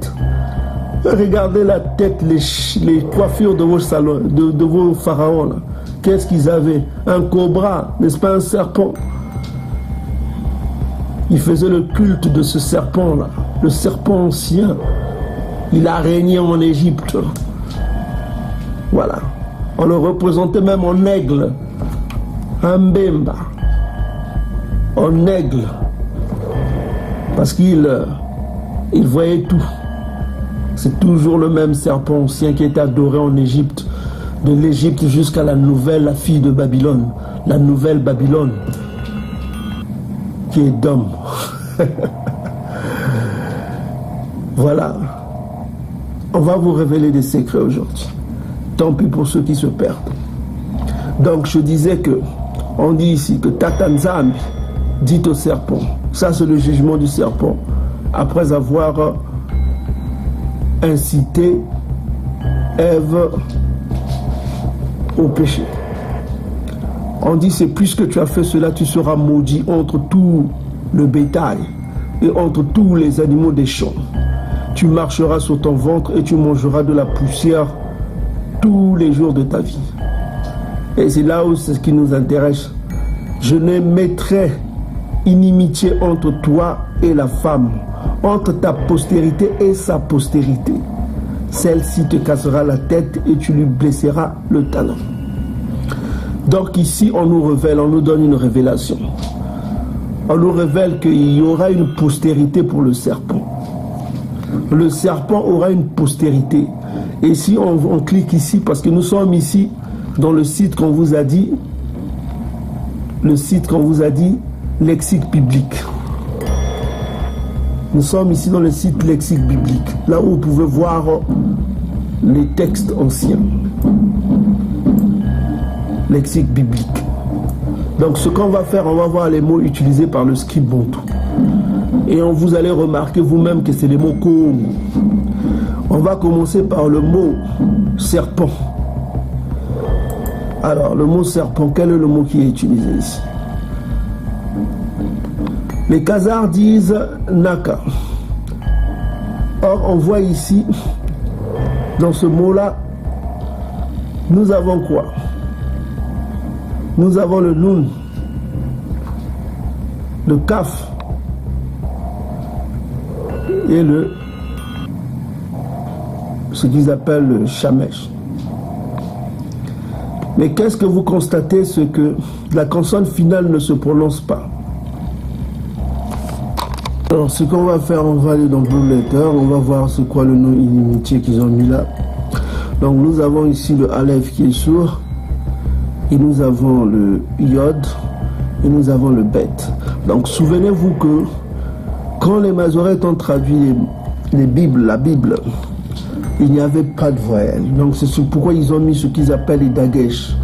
Regardez la tête, les coiffures de vos salons, de vos pharaons. Là. Qu'est-ce qu'ils avaient? Un cobra, n'est-ce pas un serpent? Ils faisaient le culte de ce serpent-là, le serpent ancien. Il a régné en Égypte. Voilà. On le représentait même en aigle. Un Mbemba. En aigle. Parce qu'il voyait tout. C'est toujours le même serpent ancien qui est adoré en Égypte. De l'Égypte jusqu'à la fille de Babylone. La nouvelle Babylone. Qui est d'homme. Voilà. On va vous révéler des secrets aujourd'hui. Tant pis pour ceux qui se perdent. Donc je disais que, on dit ici que Tata Nzambi dit au serpent, ça c'est le jugement du serpent, après avoir incité Ève au péché. On dit, c'est puisque tu as fait cela, tu seras maudit entre tout le bétail et entre tous les animaux des champs. Tu marcheras sur ton ventre et tu mangeras de la poussière tous les jours de ta vie. Et c'est là où c'est ce qui nous intéresse. Je ne mettrai inimitié entre toi et la femme, entre ta postérité et sa postérité. Celle-ci te cassera la tête et tu lui blesseras le talon. Donc ici, on nous révèle, on nous donne une révélation. On nous révèle qu'il y aura une postérité pour le serpent. Le serpent aura une postérité. Et si on clique ici, parce que nous sommes ici dans le site qu'on vous a dit, lexique biblique. Nous sommes ici dans le site lexique biblique, là où vous pouvez voir les textes anciens. Lexique biblique. Donc ce qu'on va faire, on va voir les mots utilisés par le scribe bantou. Et vous allez remarquer vous-même que c'est les mots Congo. On va commencer par le mot serpent. Alors, le mot serpent, quel est le mot qui est utilisé ici? Les Khazars disent Naka. Or, on voit ici, dans ce mot-là, nous avons quoi? Nous avons le Nun, le Kaf et ce qu'ils appellent le Shamesh. Mais qu'est-ce que vous constatez? C'est que la consonne finale ne se prononce pas. Alors ce qu'on va faire, on va aller dans Blue Letter, on va voir c'est quoi le nom inimitié qu'ils ont mis là. Donc nous avons ici le Aleph qui est sourd, et nous avons le Yod, et nous avons le Bet. Donc souvenez-vous que quand les Masoretes ont traduit la Bible, il n'y avait pas de voyelle. Donc c'est pourquoi ils ont mis ce qu'ils appellent les dagesh.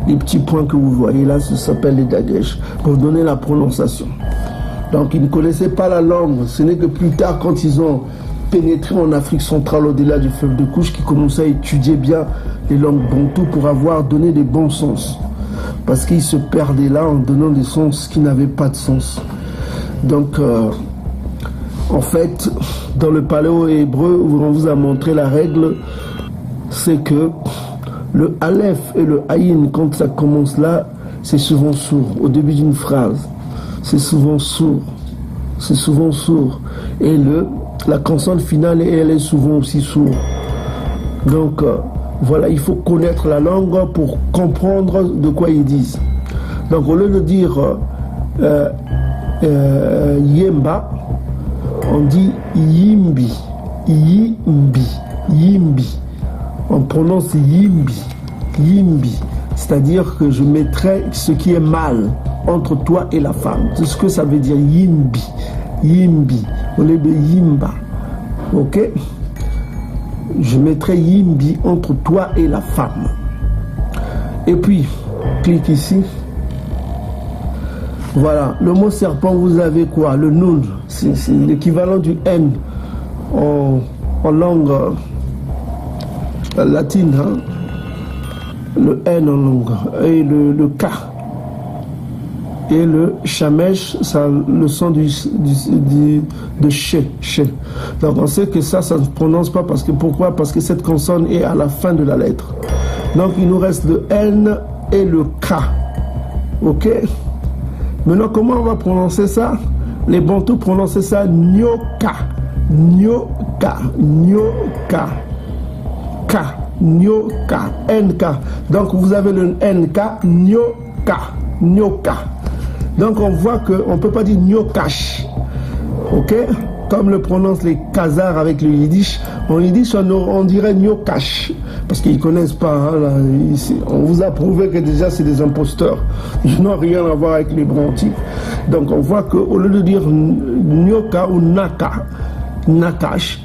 Les petits points que vous voyez là, ça s'appelle les dagesh, pour donner la prononciation. Donc ils ne connaissaient pas la langue. Ce n'est que plus tard, quand ils ont pénétré en Afrique centrale au-delà du fleuve de Couche, qu'ils commençaient à étudier bien les langues bantou pour avoir donné des bons sens. Parce qu'ils se perdaient là en donnant des sens qui n'avaient pas de sens. Donc En fait, dans le paléo-hébreu, on vous a montré la règle, c'est que le Aleph et le Aïn, quand ça commence là, c'est souvent sourd. Au début d'une phrase, c'est souvent sourd. C'est souvent sourd. Et la consonne finale, elle est souvent aussi sourde. Donc, voilà, il faut connaître la langue pour comprendre de quoi ils disent. Donc, au lieu de dire Yemba, on dit Yimbi. Yimbi. Yimbi. On prononce Yimbi. Yimbi. C'est-à-dire que je mettrai ce qui est mal entre toi et la femme. C'est ce que ça veut dire Yimbi. Yimbi. Au lieu de Yimba. Ok? Je mettrai Yimbi entre toi et la femme. Et puis, clique ici. Voilà, le mot serpent, vous avez quoi? Le nun, c'est l'équivalent du N en langue latine. Hein? Le N en langue. Et le K. Et le Shamesh, ça le son de Che. Donc on sait que ça ne se prononce pas parce que pourquoi? Parce que cette consonne est à la fin de la lettre. Donc il nous reste le N et le K. Ok? Maintenant, comment on va prononcer ça? Les Bantous prononçaient ça Nyoka. Nyoka. Nyoka. K. Nyoka. NK. Donc vous avez le NK. Nyoka. Nyoka. Donc on voit qu'on ne peut pas dire Nyokash. Ok? Comme le prononcent les Khazars avec le Yiddish. En Yiddish, on dirait Nyokash. Parce qu'ils ne connaissent pas. Hein, là, on vous a prouvé que déjà c'est des imposteurs. Ils n'ont rien à voir avec les Brontis. Donc on voit qu'au lieu de dire Nyoka ou Naka, Nakash,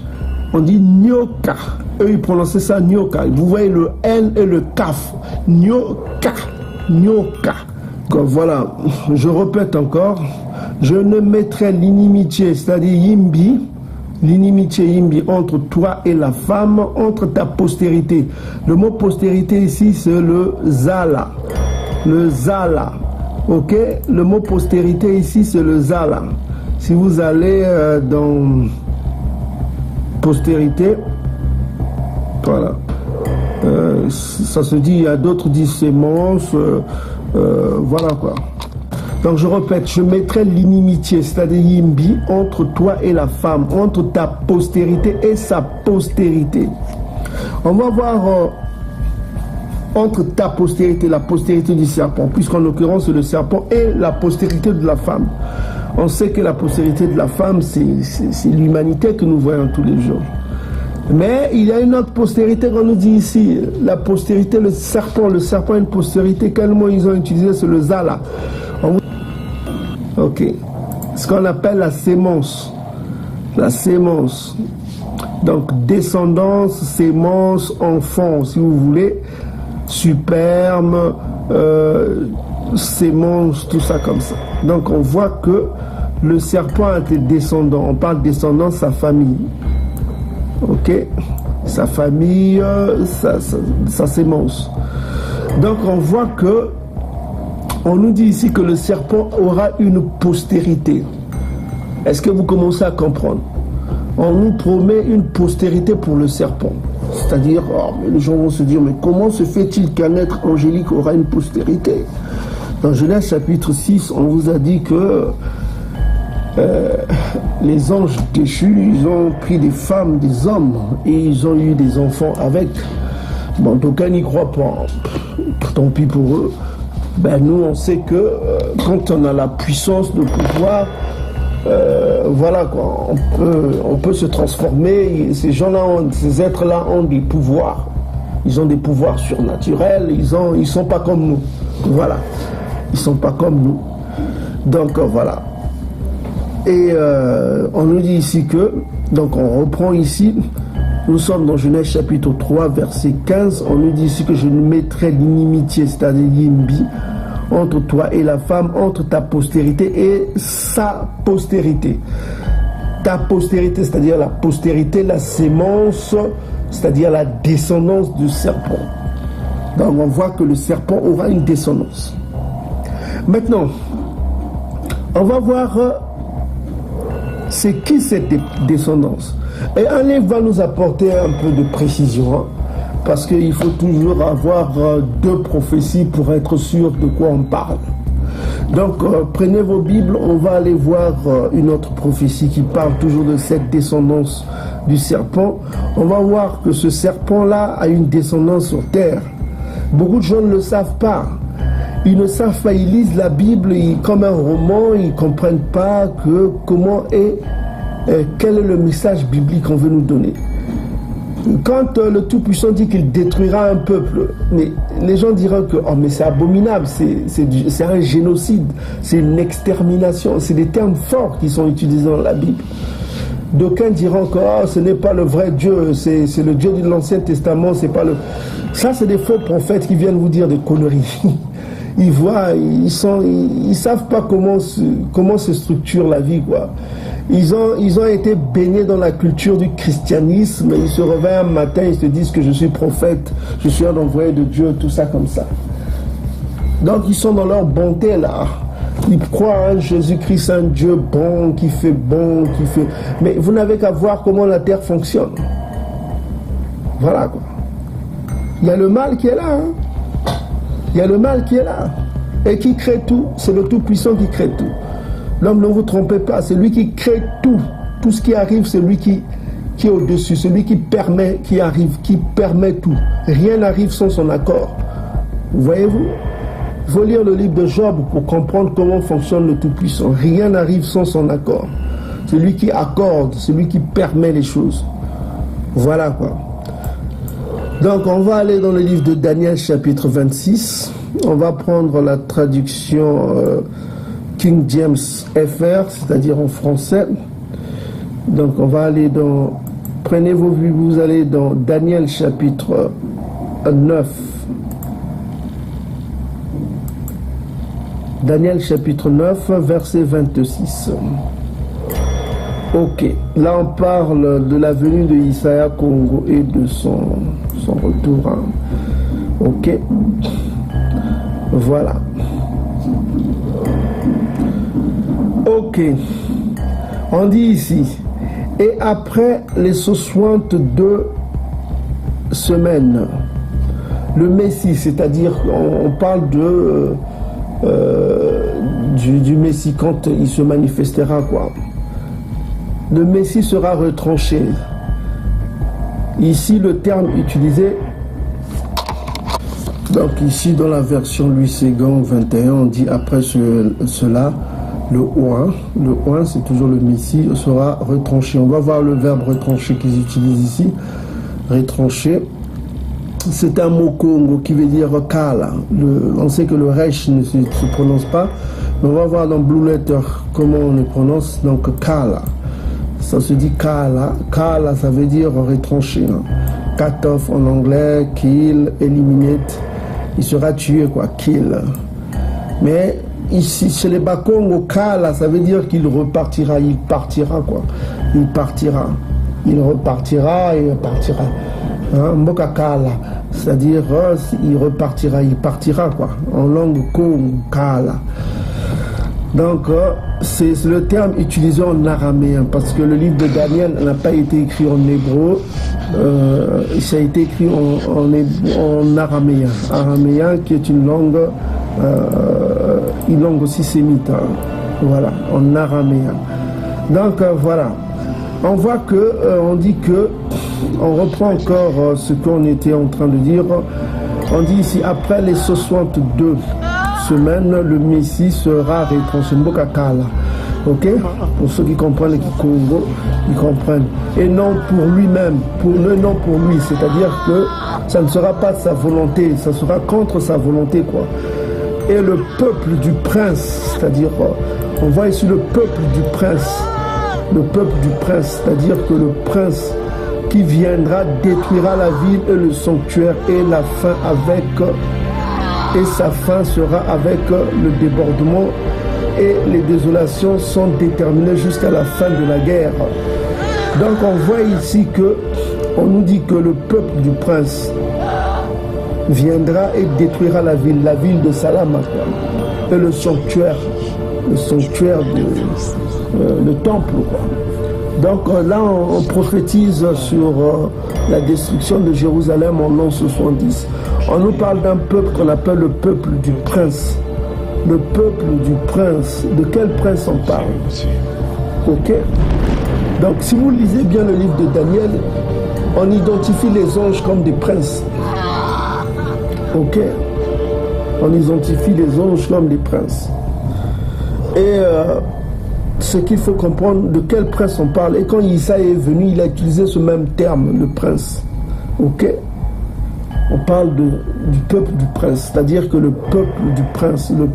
on dit Nyoka. Eux ils prononçaient ça Nyoka. Vous voyez le N et le Kaf. Nyoka. Nyoka. Donc voilà, je répète encore. Je ne mettrai l'inimitié, c'est-à-dire Yimbi, l'inimitié Yimbi entre toi et la femme, entre ta postérité. Le mot postérité ici, c'est le Zala. Le Zala. Ok? Le mot postérité ici, c'est le Zala. Si vous allez dans postérité, voilà. Ça se dit, il y a d'autres disent sémence, voilà quoi. Donc je répète, je mettrai l'inimitié, c'est-à-dire Yimbi, entre toi et la femme, entre ta postérité et sa postérité. On va voir entre ta postérité et la postérité du serpent, puisqu'en l'occurrence le serpent est la postérité de la femme. On sait que la postérité de la femme, c'est l'humanité que nous voyons tous les jours. Mais il y a une autre postérité qu'on nous dit ici, la postérité, le serpent a une postérité, quel mot ils ont utilisé? C'est le Zala. Ok, ce qu'on appelle la sémence. La sémence. Donc descendance, sémence, enfant, si vous voulez, superbe, sémence, tout ça comme ça. Donc on voit que le serpent a été descendant. On parle descendant, sa famille. Ok, sa famille, sa sémence. Donc on voit que on nous dit ici que le serpent aura une postérité. Est-ce que vous commencez à comprendre? On nous promet une postérité pour le serpent. C'est-à-dire, les gens vont se dire, mais comment se fait-il qu'un être angélique aura une postérité? Dans Genèse chapitre 6, on vous a dit que les anges déchus, ils ont pris des femmes, des hommes, et ils ont eu des enfants avec. Bon, en tout cas, n'y croient pas. Tant pis pour eux. Ben, nous, on sait que quand on a la puissance de pouvoir, voilà quoi, on peut se transformer. Ces gens-là, ces êtres-là ont des pouvoirs. Ils ont des pouvoirs surnaturels. Ils sont pas comme nous. Voilà, ils sont pas comme nous. Donc voilà. Et on nous dit ici que, donc on reprend ici, nous sommes dans Genèse chapitre 3, verset 15, on nous dit ici que je mettrai l'inimitié, c'est-à-dire Yimbi, entre toi et la femme, entre ta postérité et sa postérité. Ta postérité, c'est-à-dire la postérité, la sémence, c'est-à-dire la descendance du serpent. Donc on voit que le serpent aura une descendance. Maintenant, on va voir c'est qui cette descendance? Et un livre va nous apporter un peu de précision, hein, parce qu'il faut toujours avoir deux prophéties pour être sûr de quoi on parle. Donc, prenez vos Bibles, on va aller voir une autre prophétie qui parle toujours de cette descendance du serpent. On va voir que ce serpent-là a une descendance sur terre. Beaucoup de gens ne le savent pas. Ils ne savent pas, ils lisent la Bible comme un roman, ils ne comprennent pas comment est, quel est le message biblique qu'on veut nous donner. Quand le Tout-Puissant dit qu'il détruira un peuple, mais les gens diront que oh, mais c'est abominable, c'est un génocide, c'est une extermination, c'est des termes forts qui sont utilisés dans la Bible. D'aucuns diront que oh, ce n'est pas le vrai Dieu, c'est le Dieu de l'Ancien Testament, c'est pas le... Ça, c'est des faux prophètes qui viennent vous dire des conneries. Ils voient, ils savent pas comment se structure la vie, quoi. Ils ont été baignés dans la culture du christianisme, ils se réveillent un matin, ils se disent que je suis prophète, je suis un envoyé de Dieu, tout ça comme ça. Donc ils sont dans leur bonté là. Ils croient en Jésus-Christ, un Dieu bon, qui fait bon, qui fait... Mais vous n'avez qu'à voir comment la terre fonctionne. Voilà quoi. Il y a le mal qui est là, hein. Il y a le mal qui est là. Et qui crée tout, c'est le Tout-Puissant qui crée tout. L'homme, ne vous trompez pas, c'est lui qui crée tout. Tout ce qui arrive, c'est lui qui est au-dessus. C'est lui qui permet, qui arrive, qui permet tout. Rien n'arrive sans son accord. Voyez-vous? Il faut lire le livre de Job pour comprendre comment fonctionne le Tout-Puissant. Rien n'arrive sans son accord. C'est lui qui accorde, c'est lui qui permet les choses. Voilà quoi. Donc on va aller dans le livre de Daniel chapitre 26. On va prendre la traduction King James FR, c'est-à-dire en français. Donc on va aller dans... Prenez vos vues, vous allez dans Daniel chapitre 9. Daniel chapitre 9, verset 26. Ok, là on parle de la venue de Isaiah Congo et de son retour. Hein. Ok, voilà. Ok, on dit ici, et après les 62 semaines, le Messie, c'est-à-dire on parle du Messie quand il se manifestera quoi. Le Messie sera retranché. Ici, le terme utilisé, donc ici dans la version Louis Séguin 21, on dit après cela, le oin, c'est toujours le Messie, sera retranché. On va voir le verbe retranché qu'ils utilisent ici. Retranché, c'est un mot Congo qui veut dire kala. On sait que le resh ne se prononce pas, mais on va voir dans Blue Letter comment on le prononce, donc kala. Ça se dit kala. Kala, ça veut dire retranché. Hein. Cut off en anglais, kill, eliminate. Il sera tué, quoi, kill. Mais ici, chez les Bakongo, kala, ça veut dire qu'il repartira. Il partira, quoi. Il partira. Il repartira et partira. Hein? Mboka kala, c'est-à-dire il repartira, il partira, quoi. En langue Congo, kala. Donc, c'est le terme utilisé en araméen, parce que le livre de Daniel n'a pas été écrit en hébreu, ça a été écrit en araméen. Araméen qui est une langue aussi sémite, hein. Voilà, en araméen. Donc, voilà. On voit que, on dit que, on reprend encore ce qu'on était en train de dire. On dit ici, après les 62 semaine, le Messie sera retranché. Mbokakala. Ok? Pour ceux qui comprennent et qui Congo, ils comprennent. Et non pour lui-même, non pour lui. C'est-à-dire que ça ne sera pas de sa volonté, ça sera contre sa volonté, quoi. Et le peuple du prince, c'est-à-dire, on voit ici le peuple du prince. Le peuple du prince, c'est-à-dire que le prince qui viendra détruira la ville et le sanctuaire et la fin avec... Et sa fin sera avec le débordement et les désolations sont déterminées jusqu'à la fin de la guerre. Donc on voit ici que on nous dit que le peuple du prince viendra et détruira la ville de Salama et le sanctuaire le temple, quoi. Donc là, on prophétise sur la destruction de Jérusalem en l'an 70. On nous parle d'un peuple qu'on appelle le peuple du prince. Le peuple du prince. De quel prince on parle? Ok. Donc si vous lisez bien le livre de Daniel, on identifie les anges comme des princes. Ok. On identifie les anges comme des princes. Et ce qu'il faut comprendre, de quel prince on parle. Et quand Isaïe est venu, il a utilisé ce même terme, le prince. Ok. On parle du peuple du prince, c'est-à-dire que le peuple du prince, de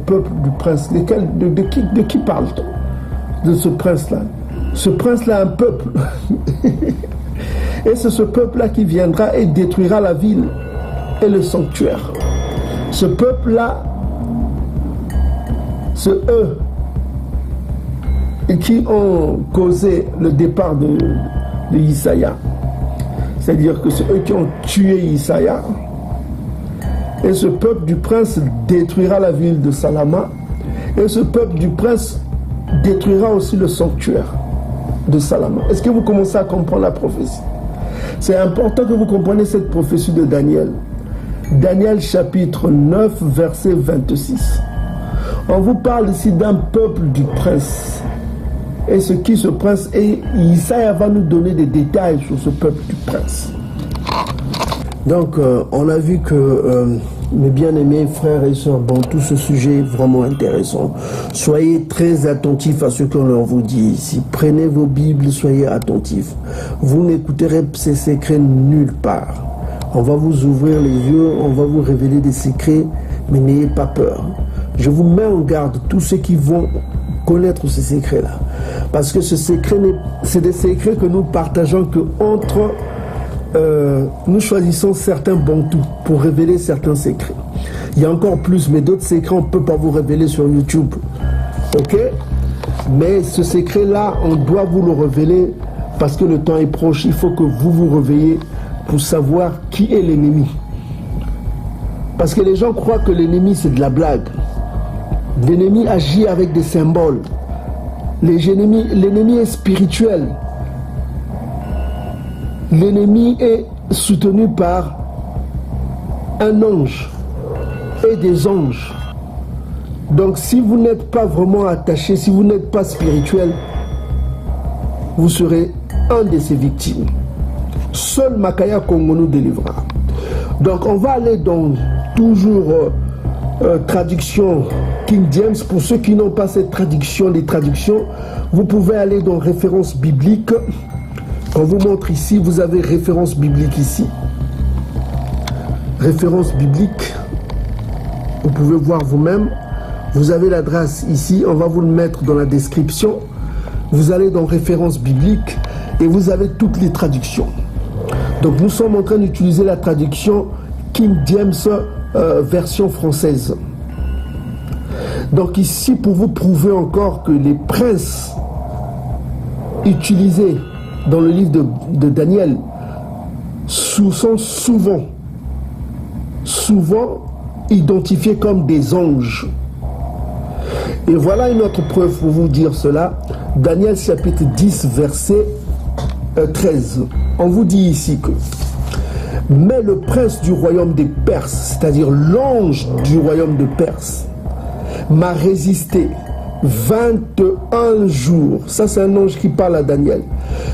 qui parle-t-on? De ce prince-là. Ce prince-là a un peuple. Et c'est ce peuple-là qui viendra et détruira la ville et le sanctuaire. Ce peuple-là, c'est eux qui ont causé le départ de Isaïe. C'est-à-dire que c'est eux qui ont tué Isaïe. Et ce peuple du prince détruira la ville de Salama. Et ce peuple du prince détruira aussi le sanctuaire de Salama. Est-ce que vous commencez à comprendre la prophétie? C'est important que vous compreniez cette prophétie de Daniel. Daniel chapitre 9, verset 26. On vous parle ici d'un peuple du prince. Et ce qui ce prince est, Isaïe va nous donner des détails sur ce peuple du prince. Donc, on a vu que, mes bien-aimés frères et sœurs, bon, tout ce sujet est vraiment intéressant. Soyez très attentifs à ce que l'on vous dit ici. Prenez vos Bibles, soyez attentifs. Vous n'écouterez ces secrets nulle part. On va vous ouvrir les yeux, on va vous révéler des secrets, mais n'ayez pas peur. Je vous mets en garde tous ceux qui vont connaître ces secrets-là. Parce que c'est des secrets que nous partageons que entre... nous choisissons certains bantous pour révéler certains secrets. Il y a encore plus, mais d'autres secrets, on ne peut pas vous révéler sur YouTube. Ok? Mais ce secret-là, on doit vous le révéler parce que le temps est proche. Il faut que vous vous réveillez pour savoir qui est l'ennemi. Parce que les gens croient que l'ennemi, c'est de la blague. L'ennemi agit avec des symboles. L'ennemi est spirituel. L'ennemi est soutenu par un ange et des anges. Donc si vous n'êtes pas vraiment attaché, si vous n'êtes pas spirituel, vous serez un de ces victimes. Seul Makaya Congo nous délivrera. Donc on va aller dans toujours traduction King James. Pour ceux qui n'ont pas cette traduction, les traductions, vous pouvez aller dans référence biblique. On vous montre ici, vous avez référence biblique ici. Référence biblique. Vous pouvez voir vous-même. Vous avez l'adresse ici. On va vous le mettre dans la description. Vous allez dans référence biblique et vous avez toutes les traductions. Donc nous sommes en train d'utiliser la traduction King James version française. Donc ici, pour vous prouver encore que les princes utilisés dans le livre de Daniel sont souvent identifiés comme des anges. Et voilà une autre preuve pour vous dire cela. Daniel chapitre 10 verset 13. On vous dit ici que mais le prince du royaume des Perses, c'est-à-dire l'ange du royaume de Perse, m'a résisté 21 jours. Ça, c'est un ange qui parle à Daniel.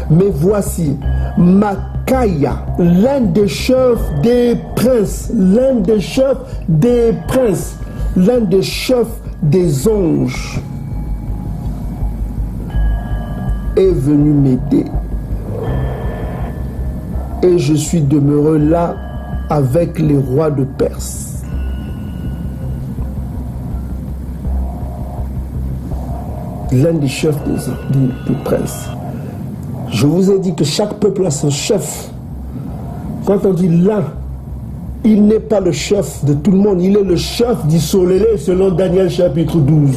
Mais voici, Micaya, l'un des chefs des princes, l'un des chefs des princes, l'un des chefs des anges, est venu m'aider. Et je suis demeuré là avec les rois de Perse. L'un des chefs des princes. Je vous ai dit que chaque peuple a son chef. Quand on dit l'un, il n'est pas le chef de tout le monde. Il est le chef d'Isolélé selon Daniel chapitre 12.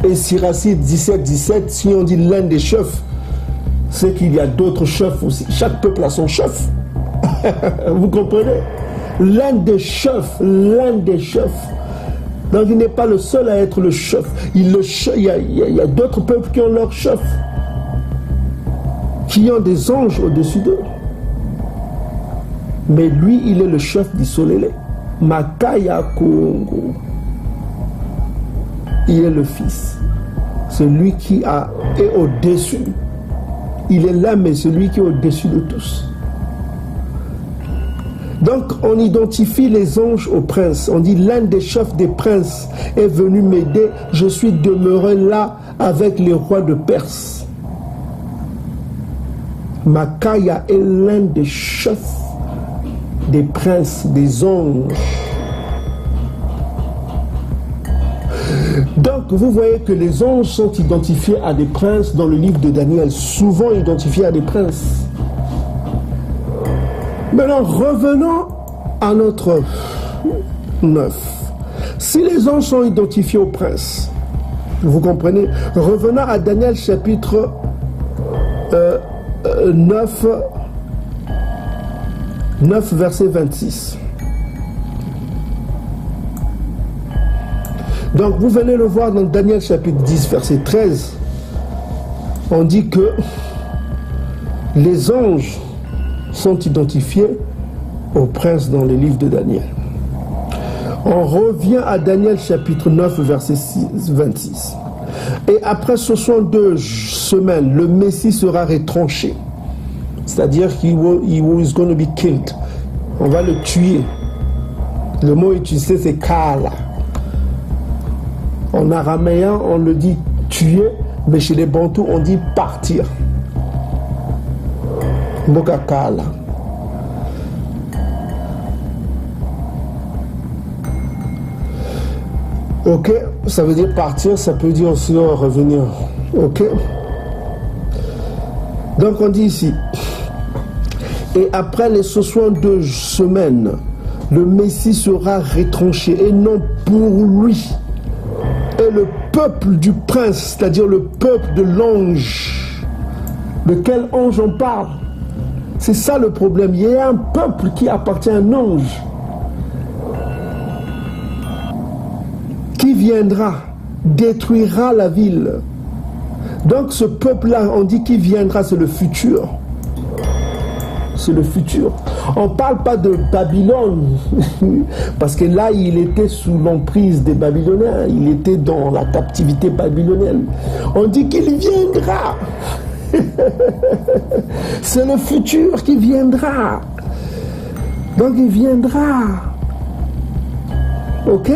Et Siracide 17, si on dit l'un des chefs, c'est qu'il y a d'autres chefs aussi. Chaque peuple a son chef. Vous comprenez? L'un des chefs Donc il n'est pas le seul à être le chef. Il y a d'autres peuples qui ont leur chef, qui ont des anges au-dessus d'eux. Mais lui, il est le chef du Solélé. Makaya Kongo. Il est le fils. Celui qui est au-dessus. Il est là, mais celui qui est au-dessus de tous. Donc, on identifie les anges aux princes. On dit, l'un des chefs des princes est venu m'aider. Je suis demeuré là avec les rois de Perse. Makaya est l'un des chefs des princes, des anges. Donc, vous voyez que les anges sont identifiés à des princes dans le livre de Daniel, souvent identifiés à des princes. Maintenant, revenons à notre 9. Si les anges sont identifiés aux princes, vous comprenez, revenons à Daniel chapitre 9, verset 26. Donc, vous venez le voir dans Daniel chapitre 10, verset 13. On dit que les anges sont identifiés aux princes dans les livres de Daniel. On revient à Daniel chapitre 9, verset 26. Et après 62 semaines, le Messie sera retranché. C'est-à-dire qu'il is going to be killed. On va le tuer. Le mot utilisé, c'est Kala. En araméen, on le dit tuer, mais chez les Bantous, on dit partir. Boka Kala. Ok, ça veut dire partir, ça peut dire aussi revenir. Ok. Donc on dit ici, et après les 62 semaines, le Messie sera retranché, et non pour lui. Et le peuple du prince, c'est-à-dire le peuple de l'ange. De quel ange on parle? C'est ça le problème. Il y a un peuple qui appartient à un ange, qui viendra, détruira la ville. Donc ce peuple-là, on dit qu'il viendra, c'est le futur. C'est le futur. On ne parle pas de Babylone, parce que là, il était sous l'emprise des Babyloniens, il était dans la captivité babylonienne. On dit qu'il viendra. C'est le futur qui viendra. Donc il viendra. Ok?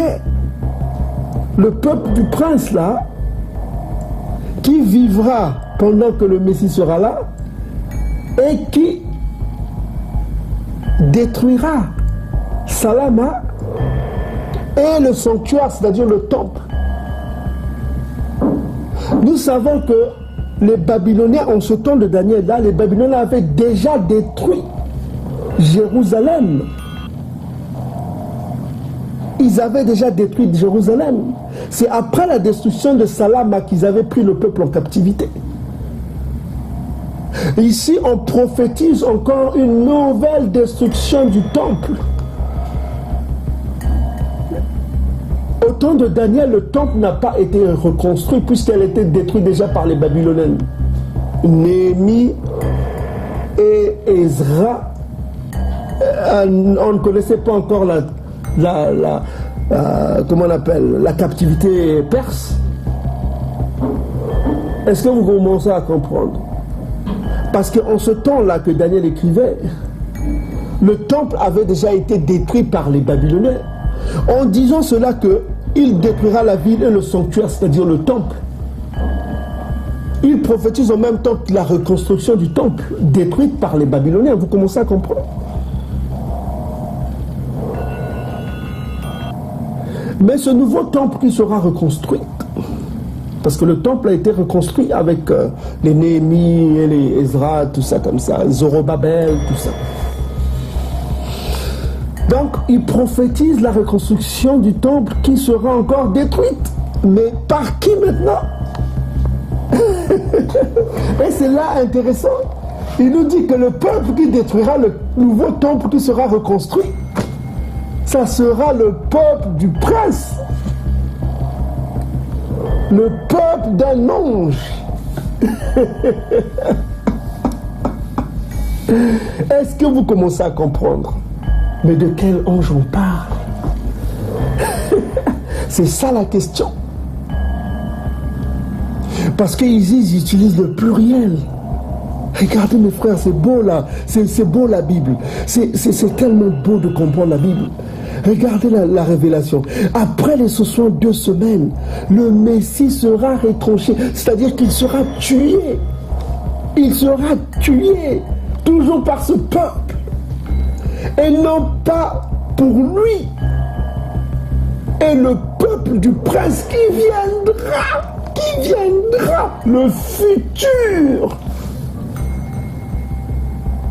Le peuple du prince là, qui vivra pendant que le Messie sera là, et qui détruira Salama et le sanctuaire, c'est-à-dire le temple. Nous savons que les Babyloniens, en ce temps de Daniel là, les Babyloniens avaient déjà détruit Jérusalem. Ils avaient déjà détruit Jérusalem. C'est après la destruction de Salama qu'ils avaient pris le peuple en captivité. Ici, on prophétise encore une nouvelle destruction du temple. Au temps de Daniel, le temple n'a pas été reconstruit puisqu'elle était détruite déjà par les Babyloniens. Néhémie et Ezra, on ne connaissait pas encore comment on appelle, la captivité perse. Est-ce que vous commencez à comprendre? Parce qu'en ce temps-là que Daniel écrivait, le temple avait déjà été détruit par les Babyloniens. En disant cela qu'il détruira la ville et le sanctuaire, c'est-à-dire le temple. Il prophétise en même temps que la reconstruction du temple, détruite par les Babyloniens. Vous commencez à comprendre? Mais ce nouveau temple qui sera reconstruit, parce que le temple a été reconstruit avec les Néhémie et les Ezra, tout ça comme ça, Zorobabel, tout ça. Donc, il prophétise la reconstruction du temple qui sera encore détruite. Mais par qui maintenant? Et c'est là intéressant. Il nous dit que le peuple qui détruira le nouveau temple qui sera reconstruit, ça sera le peuple du prince. Le peuple d'un ange. Est-ce que vous commencez à comprendre? Mais de quel ange on parle? C'est ça la question. Parce qu'ils utilisent le pluriel. Regardez mes frères, c'est beau là, c'est beau la Bible. C'est tellement beau de comprendre la Bible. Regardez la révélation. Après les 62 semaines, le Messie sera retranché, c'est-à-dire qu'il sera tué. Il sera tué, toujours par ce peuple. Et non pas pour lui. Et le peuple du prince qui viendra, le futur,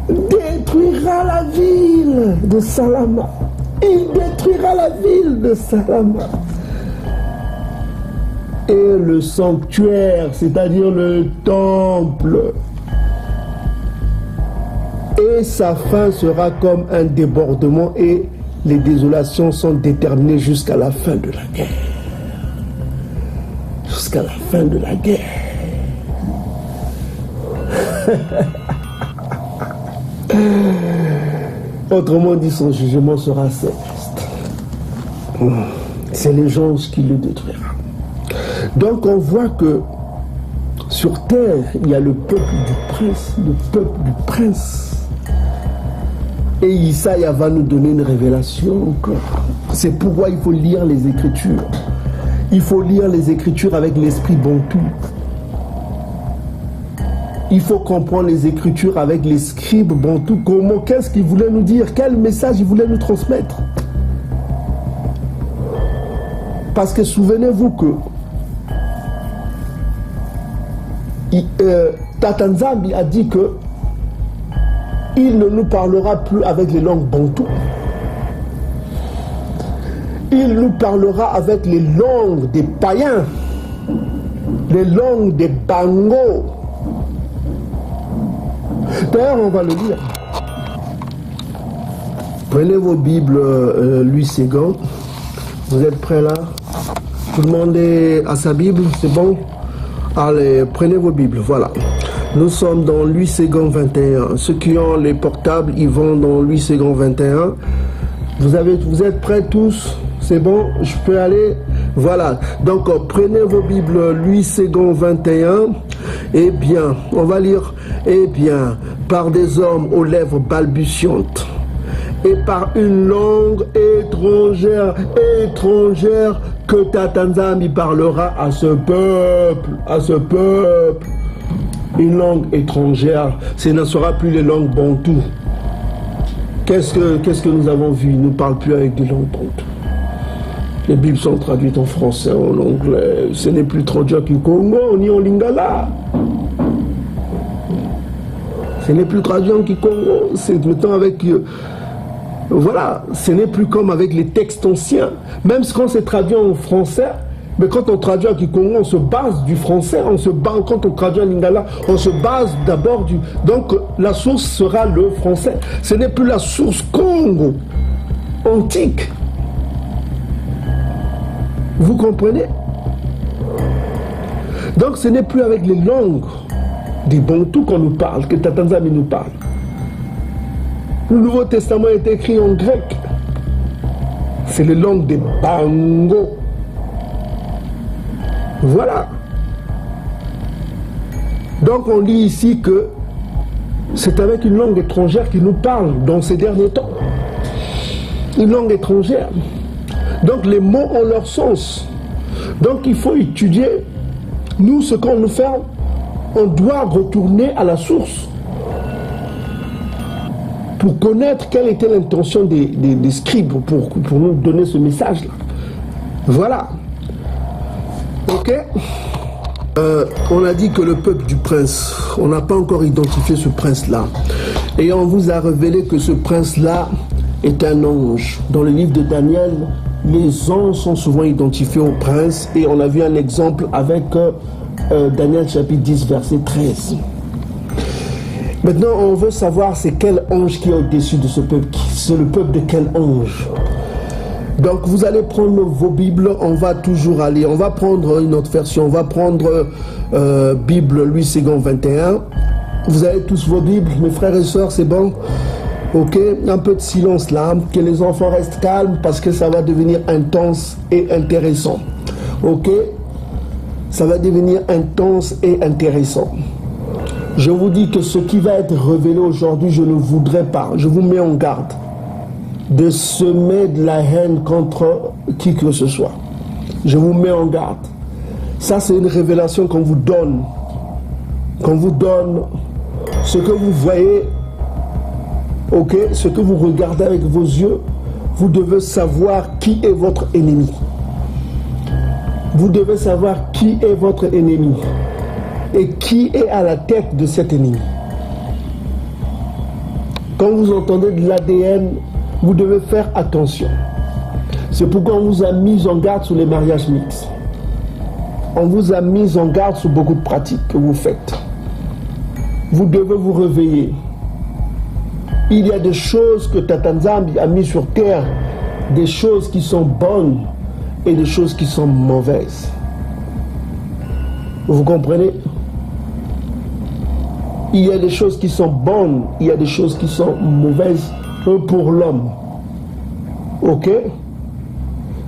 détruira la ville de Salama. Il détruira la ville de Salama. Et le sanctuaire, c'est-à-dire le temple. Et sa fin sera comme un débordement et les désolations sont déterminées jusqu'à la fin de la guerre. Jusqu'à la fin de la guerre. Autrement dit, son jugement sera céleste. C'est les anges qui le détruira. Donc on voit que sur terre, il y a le peuple du prince, le peuple du prince. Et Isaïe va nous donner une révélation encore. C'est pourquoi il faut lire les Écritures. Il faut lire les Écritures avec l'esprit bantou. Il faut comprendre les Écritures avec les scribes bantou. Comment, qu'est-ce qu'il voulait nous dire? Quel message il voulait nous transmettre? Parce que souvenez-vous que Tata Nzambi a dit que il ne nous parlera plus avec les langues bantou. Il nous parlera avec les langues des païens, les langues des bangos. D'ailleurs, on va le lire. Prenez vos Bibles, Louis Séguin. Vous êtes prêts là? Tout le monde est à sa Bible, c'est bon? Allez, prenez vos Bibles, voilà. Nous sommes dans Louis Séguin 21. Ceux qui ont les portables, ils vont dans Louis Séguin 21. Vous êtes prêts tous? C'est bon? Je peux aller? Voilà. Donc, prenez vos Bibles, Louis Séguin 21. Eh bien, on va lire. Eh bien, par des hommes aux lèvres balbutiantes et par une langue étrangère que Tata Nzambi parlera à ce peuple, Une langue étrangère, ce ne sera plus les langues bantou. Qu'est-ce que nous avons vu? Il ne parle plus avec des langues bantou. Les Bibles sont traduites en français, en anglais. Ce n'est plus traduit en Kikongo ni en lingala. Ce n'est plus traduit en Kikongo. C'est maintenant avec... voilà, ce n'est plus comme avec les textes anciens. Même quand c'est traduit en français, mais quand on traduit en Kikongo, on se base du français. Quand on traduit en lingala, on se base d'abord du... Donc la source sera le français. Ce n'est plus la source Congo antique. Vous comprenez? Donc ce n'est plus avec les langues des Bantous qu'on nous parle, que Tata Nzambi nous parle. Le Nouveau Testament est écrit en grec. C'est les langues des Bango. Voilà. Donc on dit ici que c'est avec une langue étrangère qu'il nous parle dans ces derniers temps. Une langue étrangère. Donc les mots ont leur sens. Donc il faut étudier. Nous, ce qu'on nous fait, on doit retourner à la source pour connaître quelle était l'intention des scribes pour nous donner ce message-là. Voilà. Ok. On a dit que le peuple du prince, on n'a pas encore identifié ce prince-là. Et on vous a révélé que ce prince-là est un ange. Dans le livre de Daniel, les anges sont souvent identifiés au prince. Et on a vu un exemple avec Daniel chapitre 10, verset 13. Maintenant, on veut savoir c'est quel ange qui est au-dessus de ce peuple. C'est le peuple de quel ange? Donc vous allez prendre vos Bibles, on va toujours aller, on va prendre une autre version, on va prendre Bible Louis II 21. Vous avez tous vos Bibles, mes frères et sœurs, c'est bon? Ok, un peu de silence là, que les enfants restent calmes parce que ça va devenir intense et intéressant. Ok, ça va devenir intense et intéressant. Je vous dis que ce qui va être révélé aujourd'hui, je ne voudrais pas, je vous mets en garde de semer de la haine contre qui que ce soit. Je vous mets en garde. Ça, c'est une révélation qu'on vous donne. Qu'on vous donne ce que vous voyez, ok, ce que vous regardez avec vos yeux, vous devez savoir qui est votre ennemi. Vous devez savoir qui est votre ennemi et qui est à la tête de cet ennemi. Quand vous entendez de l'ADN, vous devez faire attention. C'est pourquoi on vous a mis en garde sur les mariages mixtes. On vous a mis en garde sur beaucoup de pratiques que vous faites. Vous devez vous réveiller. Il y a des choses que Tata Nzambi a mis sur terre, des choses qui sont bonnes et des choses qui sont mauvaises. Vous comprenez? Il y a des choses qui sont bonnes, il y a des choses qui sont mauvaises pour l'homme. Ok?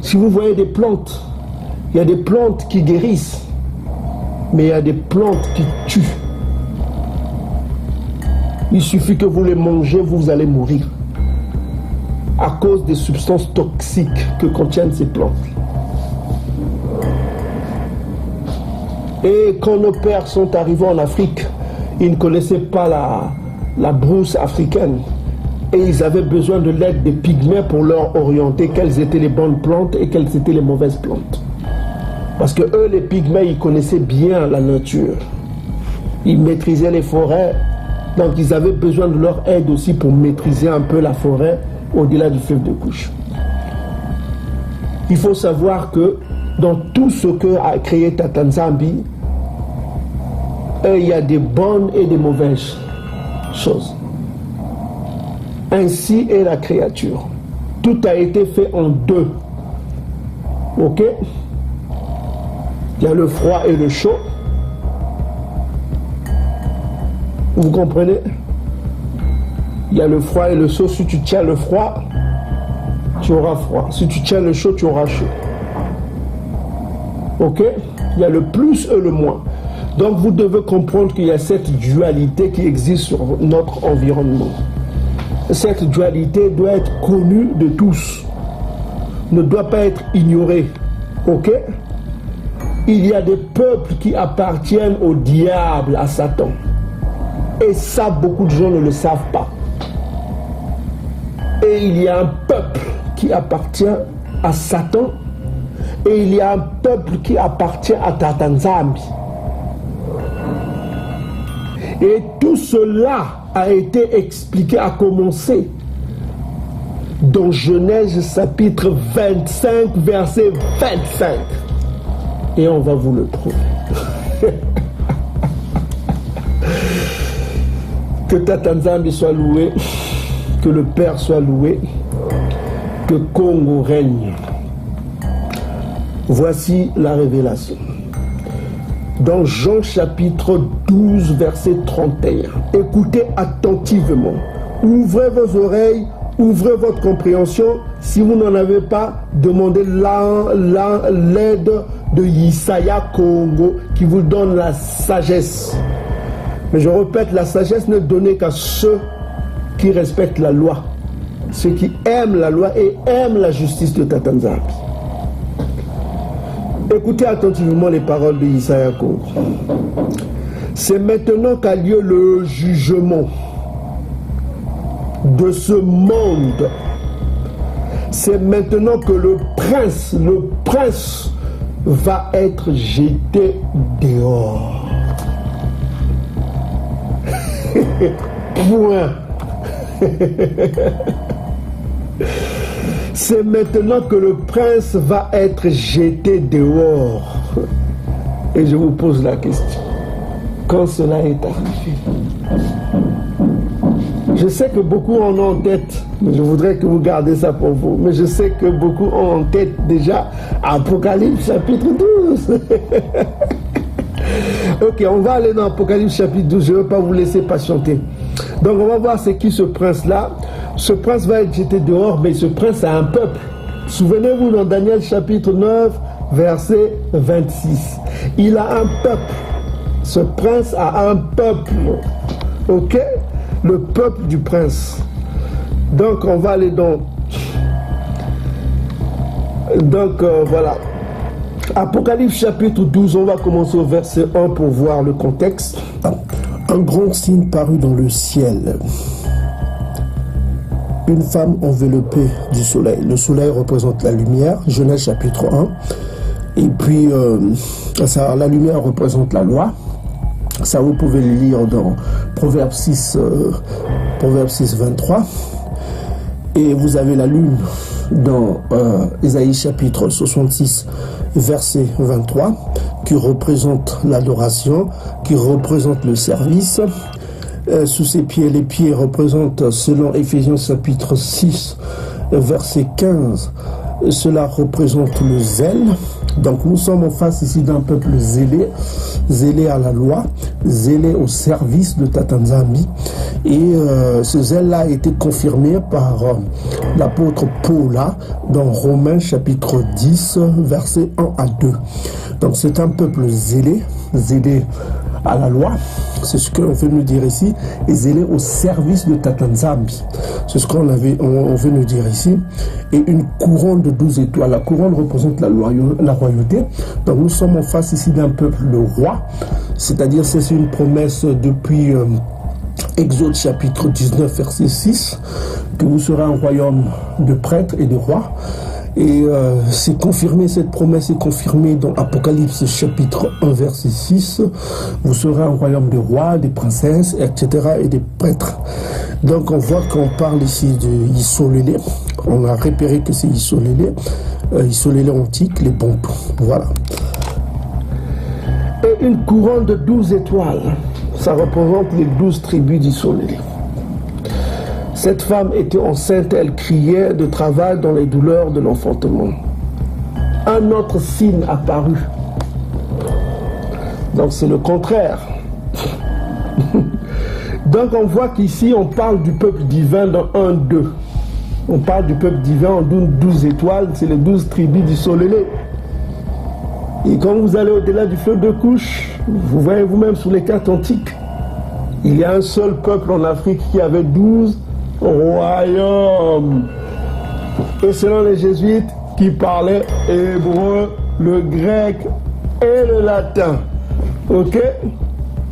Si vous voyez des plantes, il y a des plantes qui guérissent, mais il y a des plantes qui tuent. Il suffit que vous les mangez, vous allez mourir à cause des substances toxiques que contiennent ces plantes. Et quand nos pères sont arrivés en Afrique, ils ne connaissaient pas la brousse africaine. Et ils avaient besoin de l'aide des pygmées pour leur orienter quelles étaient les bonnes plantes et quelles étaient les mauvaises plantes. Parce que eux, les pygmées, ils connaissaient bien la nature. Ils maîtrisaient les forêts. Donc ils avaient besoin de leur aide aussi pour maîtriser un peu la forêt au-delà du fleuve de Couche. Il faut savoir que dans tout ce que a créé Tata Nzambi, il y a des bonnes et des mauvaises choses. Ainsi est la créature. Tout a été fait en deux. Ok? Il y a le froid et le chaud. Vous comprenez? Il y a le froid et le chaud. Si tu tiens le froid, tu auras froid. Si tu tiens le chaud, tu auras chaud. Ok? Il y a le plus et le moins. Donc vous devez comprendre qu'il y a cette dualité qui existe sur notre environnement. Cette dualité doit être connue de tous, ne doit pas être ignorée. Ok? Il y a des peuples qui appartiennent au diable, à Satan. Et ça, beaucoup de gens ne le savent pas. Et il y a un peuple qui appartient à Satan. Et il y a un peuple qui appartient à Tata Nzambi. Et tout cela a été expliqué, a commencé dans Genèse chapitre 25, verset 25. Et on va vous le prouver. Que Tata Nzambi soit loué, que le Père soit loué, que Congo règne. Voici la révélation. Dans Jean chapitre 12, verset 31. Écoutez attentivement. Ouvrez vos oreilles, ouvrez votre compréhension. Si vous n'en avez pas, demandez l'aide de Yisaya Congo qui vous donne la sagesse. Mais je répète, la sagesse n'est donnée qu'à ceux qui respectent la loi. Ceux qui aiment la loi et aiment la justice de Tata Nzambi. Écoutez attentivement les paroles de Yisaya Congo. C'est maintenant qu'a lieu le jugement de ce monde. C'est maintenant que le prince va être jeté dehors. Point. C'est maintenant que le prince va être jeté dehors. Et je vous pose la question. Quand cela est arrivé, Je sais que beaucoup en ont en tête, mais je voudrais que vous gardez ça pour vous. Mais je sais que beaucoup ont en tête déjà Apocalypse chapitre 12. Ok, on va aller dans Apocalypse chapitre 12, je ne veux pas vous laisser patienter. Donc on va voir c'est qui ce prince-là. Ce prince va être jeté dehors, mais ce prince a un peuple. Souvenez-vous dans Daniel chapitre 9, verset 26. Il a un peuple. Ce prince a un peuple. Ok? Le peuple du prince. Donc on va aller dans... Donc voilà. Apocalypse chapitre 12, on va commencer au verset 1 pour voir le contexte. Un grand signe parut dans le ciel. Une femme enveloppée du soleil. Le soleil représente la lumière, Genèse chapitre 1. Et puis, la lumière représente la loi. Ça, vous pouvez le lire dans Proverbe 6, 23. Et vous avez la lune dans Ésaïe chapitre 66, verset 23, qui représente l'adoration, qui représente le service. Sous ses pieds, les pieds représentent, selon Éphésiens chapitre 6, verset 15, cela représente le zèle. Donc nous sommes en face ici d'un peuple zélé, zélé à la loi, zélé au service de Tata Nzambi. Et ce zèle-là a été confirmé par l'apôtre Paul dans Romains chapitre 10, versets 1 à 2. Donc c'est un peuple zélé, zélé à la loi, c'est ce qu'on veut nous dire ici, et zélé au service de Tata Nzambi. C'est ce qu'on veut nous dire ici. Et une couronne de 12 étoiles. La couronne représente la royauté. Donc nous sommes en face ici d'un peuple de roi, c'est-à-dire c'est une promesse depuis Exode chapitre 19 verset 6, que vous serez un royaume de prêtres et de rois. Et c'est confirmé, cette promesse est confirmée dans Apocalypse chapitre 1 verset 6. Vous serez un royaume de rois, des princesses, etc. et des prêtres. Donc on voit qu'on parle ici de Isolélé. On a repéré que c'est Isolélé. Isolélé antique, les Bantous. Voilà. Et une couronne de 12 étoiles. Ça représente les 12 tribus d'Isolélé. Cette femme était enceinte, elle criait de travail dans les douleurs de l'enfantement. Un autre signe apparut. Donc c'est le contraire. Donc on voit qu'ici on parle du peuple divin dans 1-2. On parle du peuple divin en 12 étoiles, c'est les 12 tribus du Solélé. Et quand vous allez au-delà du feu de couche, vous voyez vous-même sur les cartes antiques, il y a un seul peuple en Afrique qui avait 12 royaume. Et selon les jésuites qui parlaient hébreu, le grec et le latin. Ok?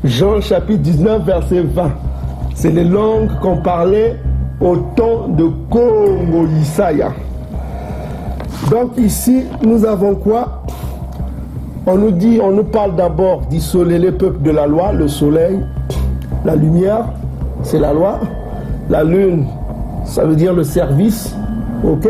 Jean chapitre 19 verset 20. C'est les langues qu'on parlait au temps de Congo Isaya. Donc ici nous avons quoi? On nous parle d'abord d'isoler les peuples de la loi, le soleil, la lumière, c'est la loi. La lune, ça veut dire le service, ok?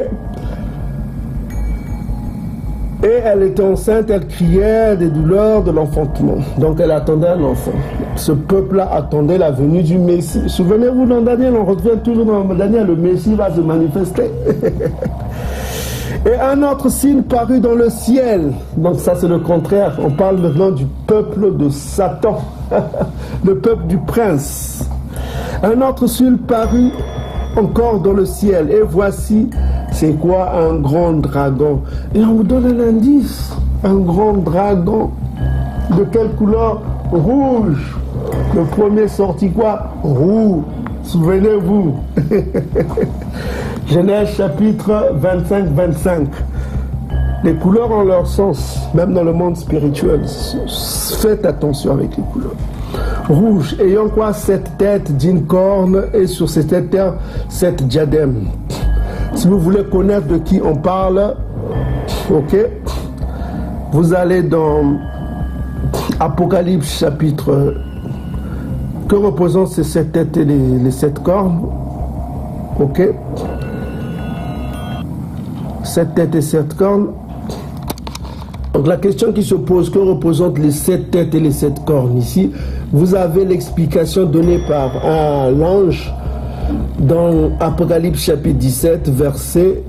Et elle était enceinte, elle criait des douleurs de l'enfantement. Donc elle attendait un enfant. Ce peuple-là attendait la venue du Messie. Souvenez-vous dans Daniel, on revient toujours dans Daniel, le Messie va se manifester. Et un autre signe parut dans le ciel. Donc ça c'est le contraire. On parle maintenant du peuple de Satan, le peuple du prince. Un autre signe parut encore dans le ciel. Et voici, c'est quoi un grand dragon? Et on vous donne un indice. Un grand dragon. De quelle couleur? Rouge. Le premier sorti quoi? Rouge. Souvenez-vous. Genèse chapitre 25-25. Les couleurs ont leur sens, même dans le monde spirituel. Faites attention avec les couleurs. Rouge, ayant quoi? 7 têtes, 10 cornes, et sur ces têtes, 7 diadèmes. Si vous voulez connaître de qui on parle, ok, vous allez dans Apocalypse chapitre. Que représentent ces 7 têtes et les 7 cornes? Ok, 7 têtes et 7 cornes. Donc la question qui se pose, que représentent les 7 têtes et les 7 cornes ici? Vous avez l'explication donnée par l'ange dans Apocalypse chapitre 17, versets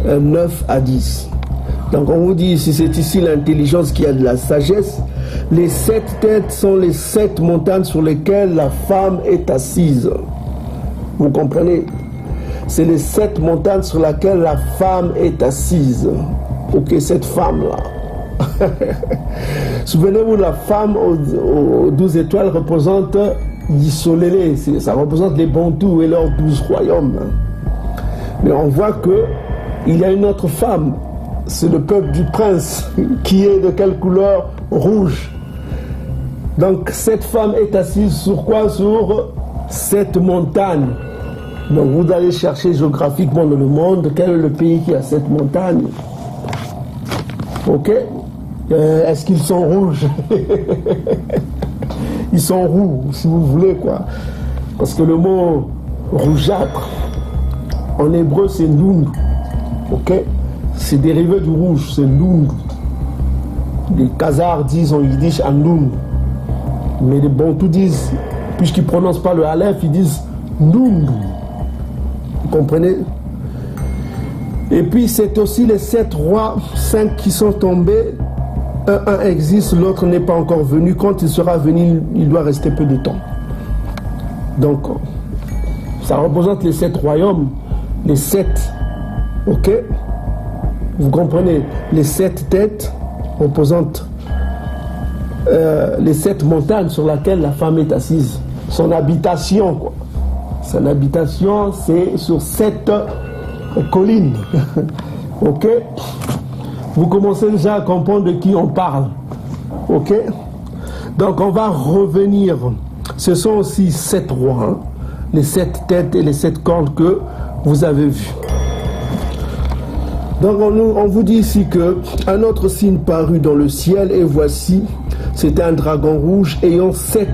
9 à 10. Donc on vous dit ici, c'est ici l'intelligence qui a de la sagesse. Les 7 têtes sont les 7 montagnes sur lesquelles la femme est assise. Vous comprenez? C'est les 7 montagnes sur lesquelles la femme est assise. Ok, cette femme-là. Souvenez-vous, la femme aux 12 étoiles représente Yisolélé, ça représente les Bantous et leurs 12 royaumes. Mais on voit qu'il y a une autre femme, c'est le peuple du prince, qui est de quelle couleur? Rouge. Donc cette femme est assise sur quoi? Sur cette montagne. Donc vous allez chercher géographiquement dans le monde, quel est le pays qui a cette montagne? Ok? Est-ce qu'ils sont rouges? Ils sont roux, si vous voulez, quoi. Parce que le mot rougeâtre, en hébreu, c'est noun. Ok? C'est dérivé du rouge, c'est noun. Les Khazars disent en yiddish anoun. Mais les Bantous disent, puisqu'ils ne prononcent pas le aleph, ils disent noun. Vous comprenez? Et puis c'est aussi les 7 rois, 5 qui sont tombés. Un existe, l'autre n'est pas encore venu. Quand il sera venu, il doit rester peu de temps. Donc, ça représente les 7 royaumes, les 7. Ok? Vous comprenez? Les 7 têtes représentent les 7 montagnes sur lesquelles la femme est assise. Son habitation, quoi. Son habitation, c'est sur 7 collines. Ok? Vous commencez déjà à comprendre de qui on parle. Ok? Donc on va revenir. Ce sont aussi 7 rois, hein? Les 7 têtes et les 7 cornes que vous avez vues. Donc on vous dit ici qu'un autre signe parut dans le ciel, et voici, c'était un dragon rouge ayant 7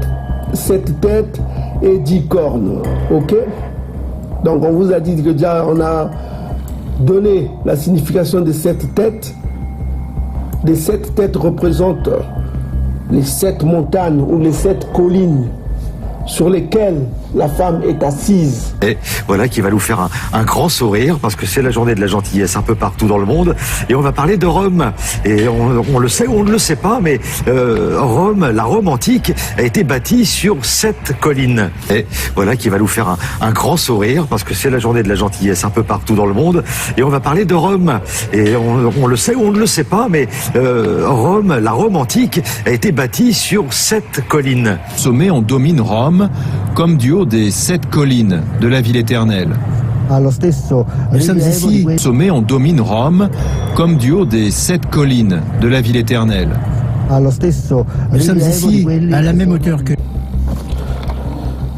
têtes et 10 cornes. Ok? Donc on vous a dit que déjà on a donné la signification des 7 têtes. Les 7 têtes représentent les 7 montagnes ou les 7 collines sur lesquelles la femme est assise. Et voilà qui va nous faire un grand sourire, parce que c'est la journée de la gentillesse un peu partout dans le monde, et on va parler de Rome. Et on le sait ou on ne le sait pas, mais Rome, la Rome antique, a été bâtie sur 7 collines. Et voilà qui va nous faire un grand sourire, parce que c'est la journée de la gentillesse un peu partout dans le monde, et on va parler de Rome. Et on le sait ou on ne le sait pas, mais Rome, la Rome antique, a été bâtie sur 7 collines. Au sommet, on domine Rome comme du haut des 7 collines de la ville éternelle. Nous sommes ici. Au sommet, on domine Rome comme du haut des 7 collines de la ville éternelle. Nous sommes ici à la même hauteur que...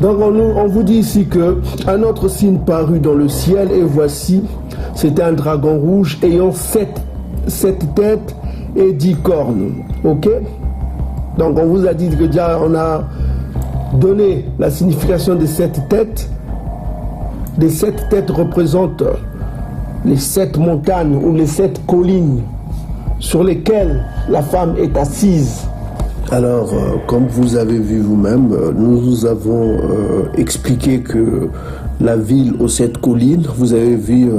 Donc on vous dit ici qu'un autre signe parut dans le ciel, et voici, c'était un dragon rouge ayant 7 têtes et 10 cornes. Ok? Donc on vous a dit que déjà on a donné la signification des 7 têtes. Les 7 têtes représentent les 7 montagnes ou les 7 collines sur lesquelles la femme est assise. Alors, comme vous avez vu vous-même, nous vous avons expliqué que la ville aux 7 collines, vous avez vu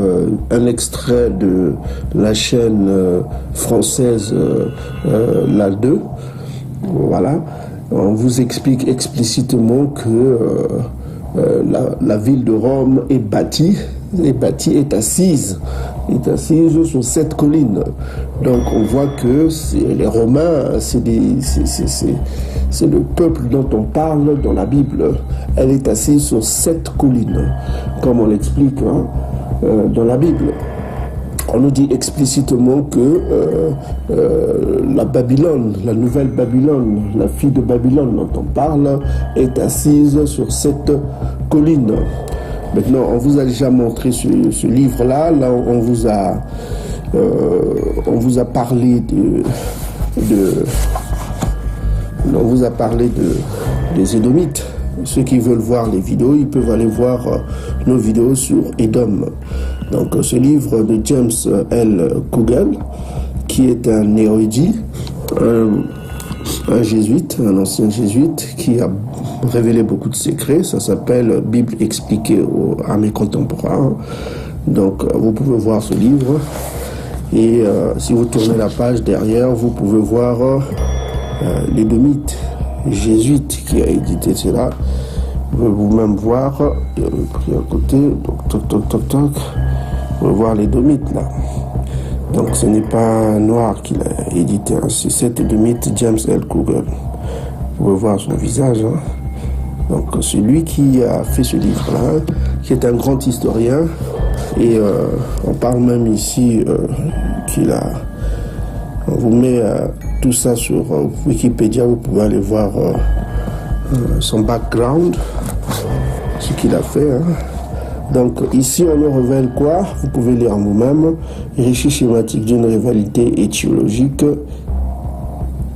un extrait de la chaîne française La 2. Voilà. On vous explique explicitement que la ville de Rome est bâtie, est assise sur 7 collines. Donc on voit que les Romains, c'est le peuple dont on parle dans la Bible. Elle est assise sur 7 collines, comme on l'explique dans la Bible. On nous dit explicitement que la Babylone, la nouvelle Babylone, la fille de Babylone dont on parle, est assise sur 7 collines. Maintenant, on vous a déjà montré ce livre-là. Là, on vous a parlé des Édomites. Ceux qui veulent voir les vidéos, ils peuvent aller voir nos vidéos sur Édom. Donc, ce livre de James L. Coogan, qui est un érudit, un jésuite, un ancien jésuite, qui a révélé beaucoup de secrets. Ça s'appelle Bible expliquée à mes contemporains. Donc vous pouvez voir ce livre. Et si vous tournez la page derrière, vous pouvez voir l'Édomite jésuite qui a édité cela. Vous pouvez vous-même voir, pris à côté, toc. Vous pouvez voir l'Édomite là. Donc ce n'est pas un noir qui l'a édité, hein. C'est cet Édomite James L. Kugel. Vous pouvez voir son visage. Hein. Donc c'est lui qui a fait ce livre-là, qui est un grand historien. Et on parle même ici qu'il a... On vous met tout ça sur Wikipédia, vous pouvez aller voir son background, ce qu'il a fait. Hein. Donc ici on nous révèle quoi? Vous pouvez lire vous-même. Récit schématique d'une rivalité étiologique.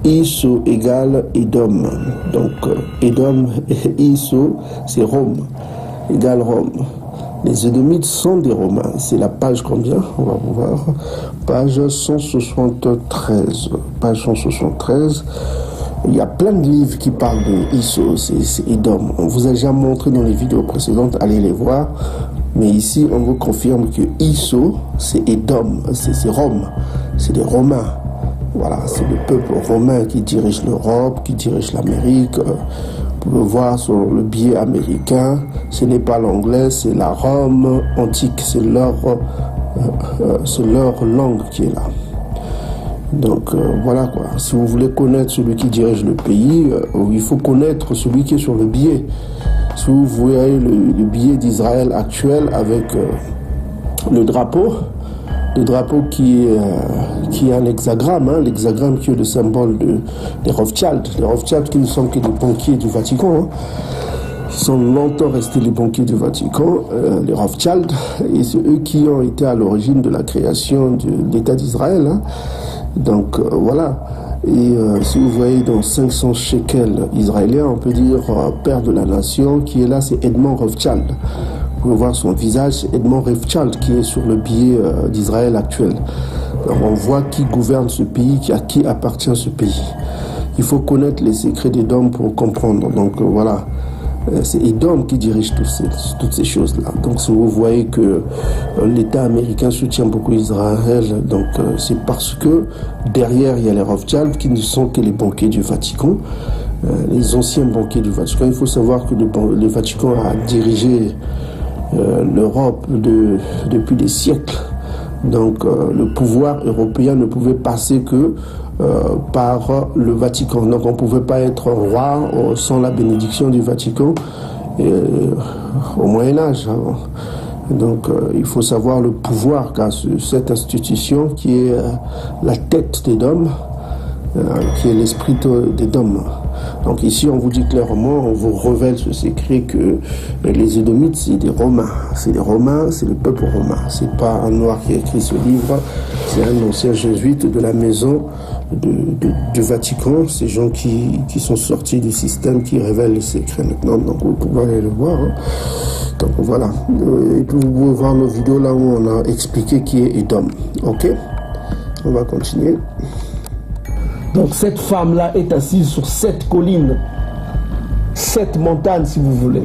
Isso égale Édom. Donc Édom et Isso, c'est Rome, égale Rome. Les Édomites sont des Romains. C'est la page combien? On va voir. Page 173. Page 173. Il y a plein de livres qui parlent de Isso, c'est Édom. On vous a déjà montré dans les vidéos précédentes, allez les voir. Mais ici, on vous confirme que Isso, c'est Édom, c'est Rome. C'est des Romains. Voilà, c'est le peuple romain qui dirige l'Europe, qui dirige l'Amérique. Vous pouvez voir sur le billet américain, ce n'est pas l'anglais, c'est la Rome antique, c'est leur langue qui est là. Donc voilà quoi, si vous voulez connaître celui qui dirige le pays, il faut connaître celui qui est sur le billet. Si vous voyez le billet d'Israël actuel avec le drapeau qui est un hexagramme, hein, l'hexagramme qui est le symbole des Rothschild. Les Rothschild qui ne sont que des banquiers du Vatican, hein. Ils sont longtemps restés les banquiers du Vatican, les Rothschild, et c'est eux qui ont été à l'origine de la création de l'État d'Israël. Hein. Donc voilà. Et si vous voyez dans 500 shekels israéliens, on peut dire père de la nation, qui est là, c'est Edmond Rothschild. Vous pouvez voir son visage, c'est Edmond Rothschild qui est sur le billet d'Israël actuel. Alors on voit qui gouverne ce pays, à qui appartient ce pays. Il faut connaître les secrets d'Édom pour comprendre. Donc voilà, c'est Édom qui dirige toutes ces choses-là. Donc si vous voyez que l'État américain soutient beaucoup Israël, donc c'est parce que derrière il y a les Rothschild qui ne sont que les banquiers du Vatican. Les anciens banquiers du Vatican. Il faut savoir que le Vatican a dirigé l'Europe depuis des siècles. Donc le pouvoir européen ne pouvait passer que par le Vatican. Donc on ne pouvait pas être roi sans la bénédiction du Vatican au Moyen-Âge. Hein. Donc il faut savoir le pouvoir qu'a cette institution qui est la tête d'Édom, qui est l'esprit d'Édom. Donc ici, on vous dit clairement, on vous révèle ce secret que les Édomites, c'est des Romains. C'est des Romains, c'est le peuple romain. C'est pas un noir qui a écrit ce livre, c'est un ancien jésuite de la maison du Vatican. Ces gens qui sont sortis du système, qui révèlent les secrets maintenant. Donc vous pouvez aller le voir. Hein. Donc voilà. Et puis vous pouvez voir nos vidéos là où on a expliqué qui est Édom. Ok? On va continuer. Donc cette femme-là est assise sur 7 collines, 7 montagnes si vous voulez.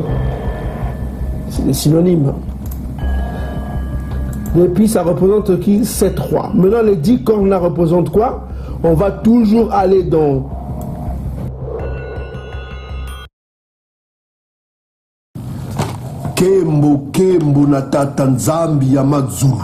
C'est des synonymes. Et puis ça représente qui? 7 rois. Maintenant les 10 cornes là représentent quoi? On va toujours aller dans Kembo Kembo na tata nzambi ya mazulu.